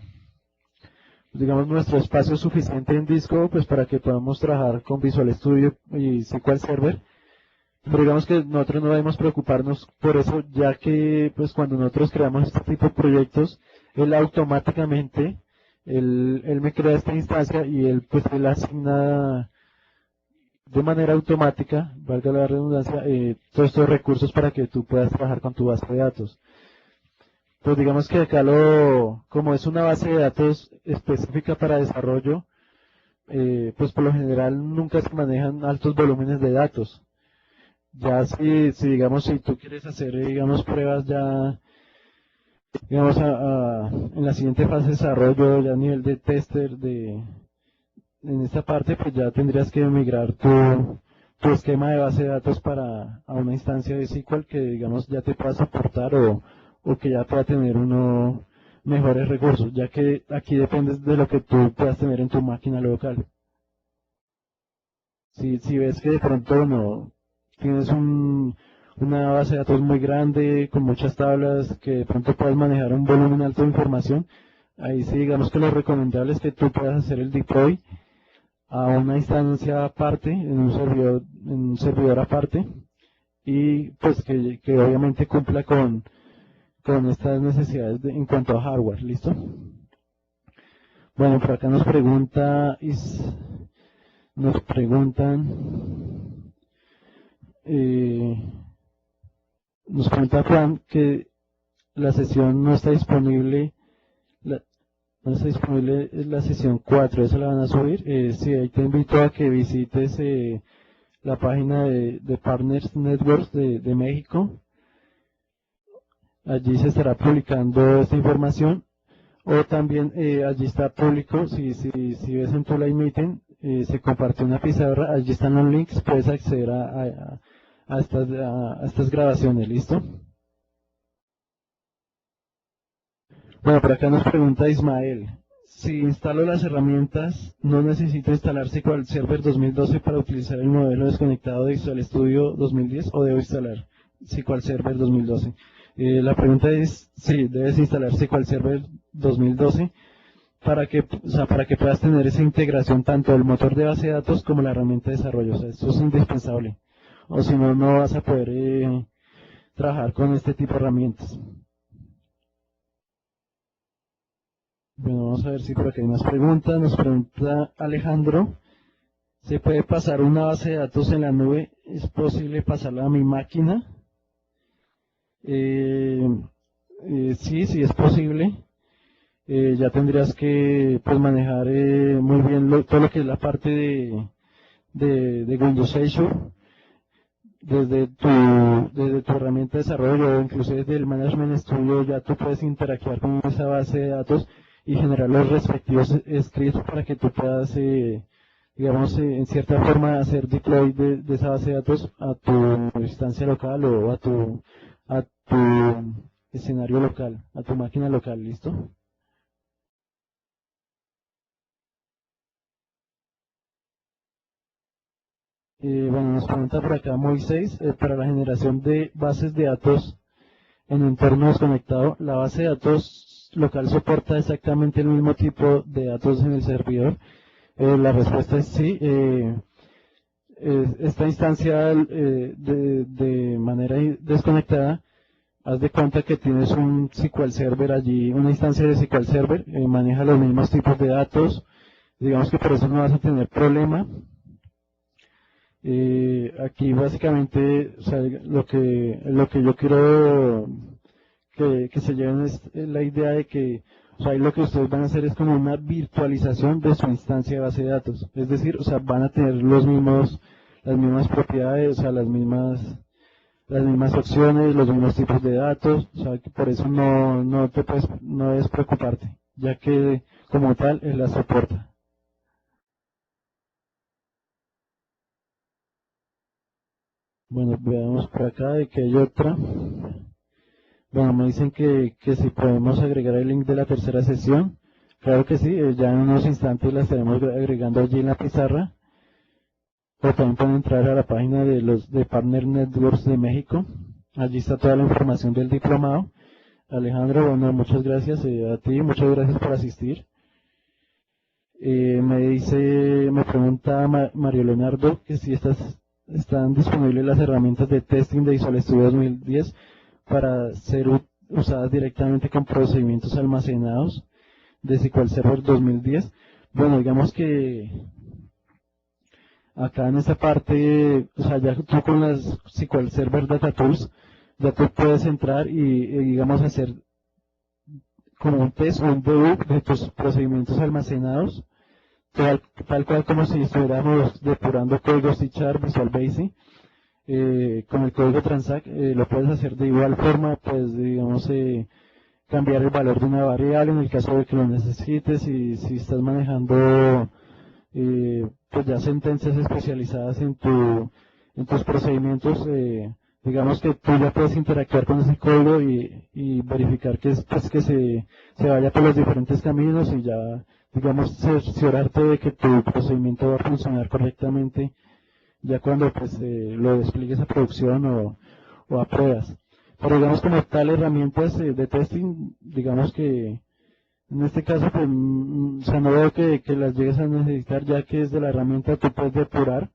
digamos, nuestro espacio suficiente en disco, pues para que podamos trabajar con Visual Studio y SQL Server. Pero digamos que nosotros no debemos preocuparnos por eso, ya que pues cuando nosotros creamos este tipo de proyectos, él automáticamente, él me crea esta instancia y él asigna, de manera automática, valga la redundancia, todos estos recursos para que tú puedas trabajar con tu base de datos. Pues digamos que acá como es una base de datos específica para desarrollo, pues por lo general nunca se manejan altos volúmenes de datos. Ya si digamos, si tú quieres hacer, digamos, pruebas ya, digamos, en la siguiente fase de desarrollo, ya a nivel de tester, en esta parte, pues ya tendrías que migrar tu esquema de base de datos a una instancia de SQL que, digamos, ya te pueda soportar o que ya pueda tener unos mejores recursos, ya que aquí depende de lo que tú puedas tener en tu máquina local. Si ves que de pronto no tienes una base de datos muy grande, con muchas tablas, que de pronto puedas manejar un volumen alto de información, ahí sí digamos que lo recomendable es que tú puedas hacer el deploy a una instancia aparte, en un servidor aparte, y pues que obviamente cumpla con estas necesidades en cuanto a hardware, ¿listo? Bueno, por acá nos preguntan, eh, nos comenta Juan que la sesión no está disponible, no está disponible la sesión 4, ¿esa la van a subir? Sí, ahí te invito a que visites la página de Partners Networks de México. Allí se estará publicando esta información. O también allí está público, si ves en tu live meeting, se compartió una pizarra, allí están los links, puedes acceder a estas grabaciones, ¿listo? Bueno, por acá nos pregunta Ismael, si instalo las herramientas, ¿no necesito instalar SQL Server 2012 para utilizar el modelo desconectado de Visual Studio 2010 o debo instalar SQL Server 2012? La pregunta es, sí, debes instalar SQL Server 2012 para que puedas tener esa integración tanto del motor de base de datos como la herramienta de desarrollo. O sea, esto es indispensable. O si no, no vas a poder trabajar con este tipo de herramientas. Bueno, vamos a ver si por aquí hay más preguntas. Nos pregunta Alejandro, ¿se puede pasar una base de datos en la nube? ¿Es posible pasarla a mi máquina? Sí, es posible. Ya tendrías que pues manejar muy bien todo lo que es la parte de Windows Azure desde tu herramienta de desarrollo o incluso desde el Management Studio ya tú puedes interactuar con esa base de datos y generar los respectivos scripts para que tú puedas digamos en cierta forma hacer deploy de esa base de datos a tu instancia local o a tu escenario local, a tu máquina local, ¿listo? Bueno, nos pregunta por acá Moisés, para la generación de bases de datos en entorno desconectado, ¿la base de datos local soporta exactamente el mismo tipo de datos en el servidor? La respuesta es sí. Esta instancia de manera desconectada, haz de cuenta que tienes un SQL Server allí, una instancia de SQL Server, maneja los mismos tipos de datos, digamos que por eso no vas a tener problema. Aquí básicamente, o sea, lo que yo quiero que se lleven es la idea de que, o sea, ahí lo que ustedes van a hacer es como una virtualización de su instancia de base de datos. Es decir, o sea, van a tener las mismas propiedades, o sea, las mismas opciones, los mismos tipos de datos, o sea, que por eso no debes preocuparte, ya que como tal él la soporta. Bueno, veamos por acá de que hay otra. Bueno, me dicen que si podemos agregar el link de la tercera sesión. Claro que sí, ya en unos instantes la estaremos agregando allí en la pizarra. O también pueden entrar a la página de los de Partner Networks de México. Allí está toda la información del diplomado. Alejandro, bueno, muchas gracias a ti, muchas gracias por asistir. Me pregunta Mario Leonardo que si están disponibles las herramientas de testing de Visual Studio 2010 para ser usadas directamente con procedimientos almacenados de SQL Server 2010. Bueno, digamos que Acá en esta parte, o sea, ya tú con las SQL Server Data Tools, ya tú puedes entrar y digamos, hacer como un test o un debug de tus procedimientos almacenados, tal cual como si estuviéramos depurando código C# Visual Basic, con el código Transact, lo puedes hacer de igual forma, pues digamos, cambiar el valor de una variable en el caso de que lo necesites, y si estás manejando pues ya sentencias especializadas en tus procedimientos, digamos que tú ya puedes interactuar con ese código y verificar que, pues, que se vaya por los diferentes caminos y ya, digamos, cerciorarte de que tu procedimiento va a funcionar correctamente ya cuando pues lo despliegues a producción o a pruebas. Pero digamos como tal herramientas de testing, digamos que en este caso, pues, o sea, no veo que las llegues a necesitar, ya que desde la herramienta tú puedes depurar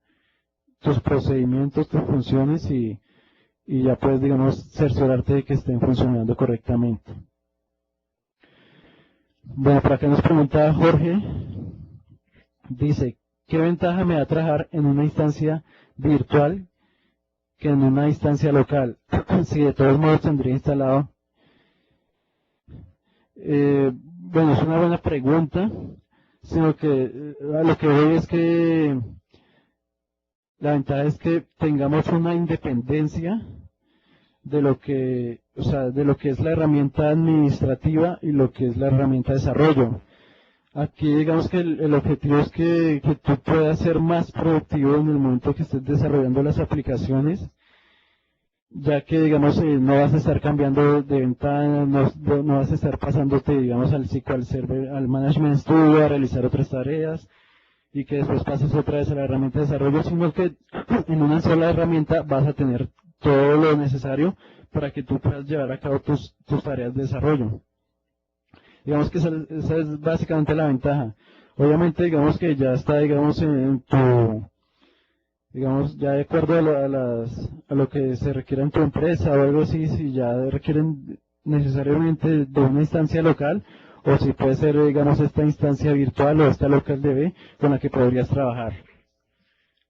tus procedimientos, tus funciones y ya puedes, digamos, cerciorarte de que estén funcionando correctamente. Bueno, por acá nos pregunta Jorge, dice, ¿qué ventaja me da trabajar en una instancia virtual que en una instancia local? Si de todos modos tendría instalado. Bueno, es una buena pregunta, sino que a lo que voy es que la ventaja es que tengamos una independencia de lo que, o sea, de lo que es la herramienta administrativa y lo que es la herramienta de desarrollo. Aquí digamos que el objetivo es que tú puedas ser más productivo en el momento que estés desarrollando las aplicaciones, ya que digamos no vas a estar cambiando de ventana, no vas a estar pasándote digamos al SQL Server, al Management Studio a realizar otras tareas y que después pases otra vez a la herramienta de desarrollo, sino que en una sola herramienta vas a tener todo lo necesario para que tú puedas llevar a cabo tus tareas de desarrollo. Digamos que esa es básicamente la ventaja. Obviamente digamos que ya está digamos en tu, digamos, ya de acuerdo a lo que se requiera en tu empresa o algo así, si ya requieren necesariamente de una instancia local, o si puede ser, digamos, esta instancia virtual o esta local DB con la que podrías trabajar.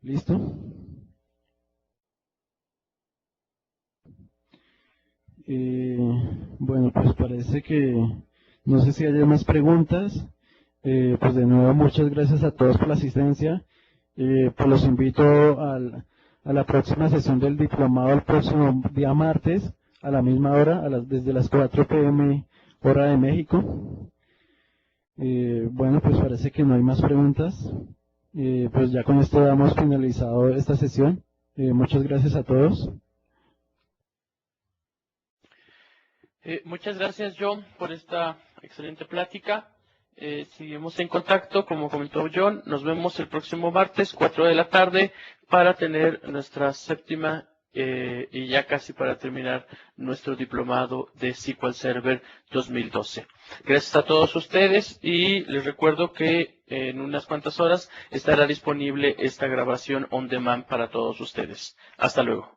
¿Listo? Eh, bueno, pues parece que, no sé si hay más preguntas. Pues de nuevo, muchas gracias a todos por la asistencia. Pues los invito a la próxima sesión del diplomado el próximo día martes a la misma hora, desde las 4 p.m. hora de México. Bueno, pues parece que no hay más preguntas. Pues ya con esto damos finalizado esta sesión. Muchas gracias a todos. Muchas gracias, John, por esta excelente plática. Seguimos en contacto, como comentó John. Nos vemos el próximo martes, 4 de la tarde, para tener nuestra séptima y ya casi para terminar nuestro diplomado de SQL Server 2012. Gracias a todos ustedes y les recuerdo que en unas cuantas horas estará disponible esta grabación on demand para todos ustedes. Hasta luego.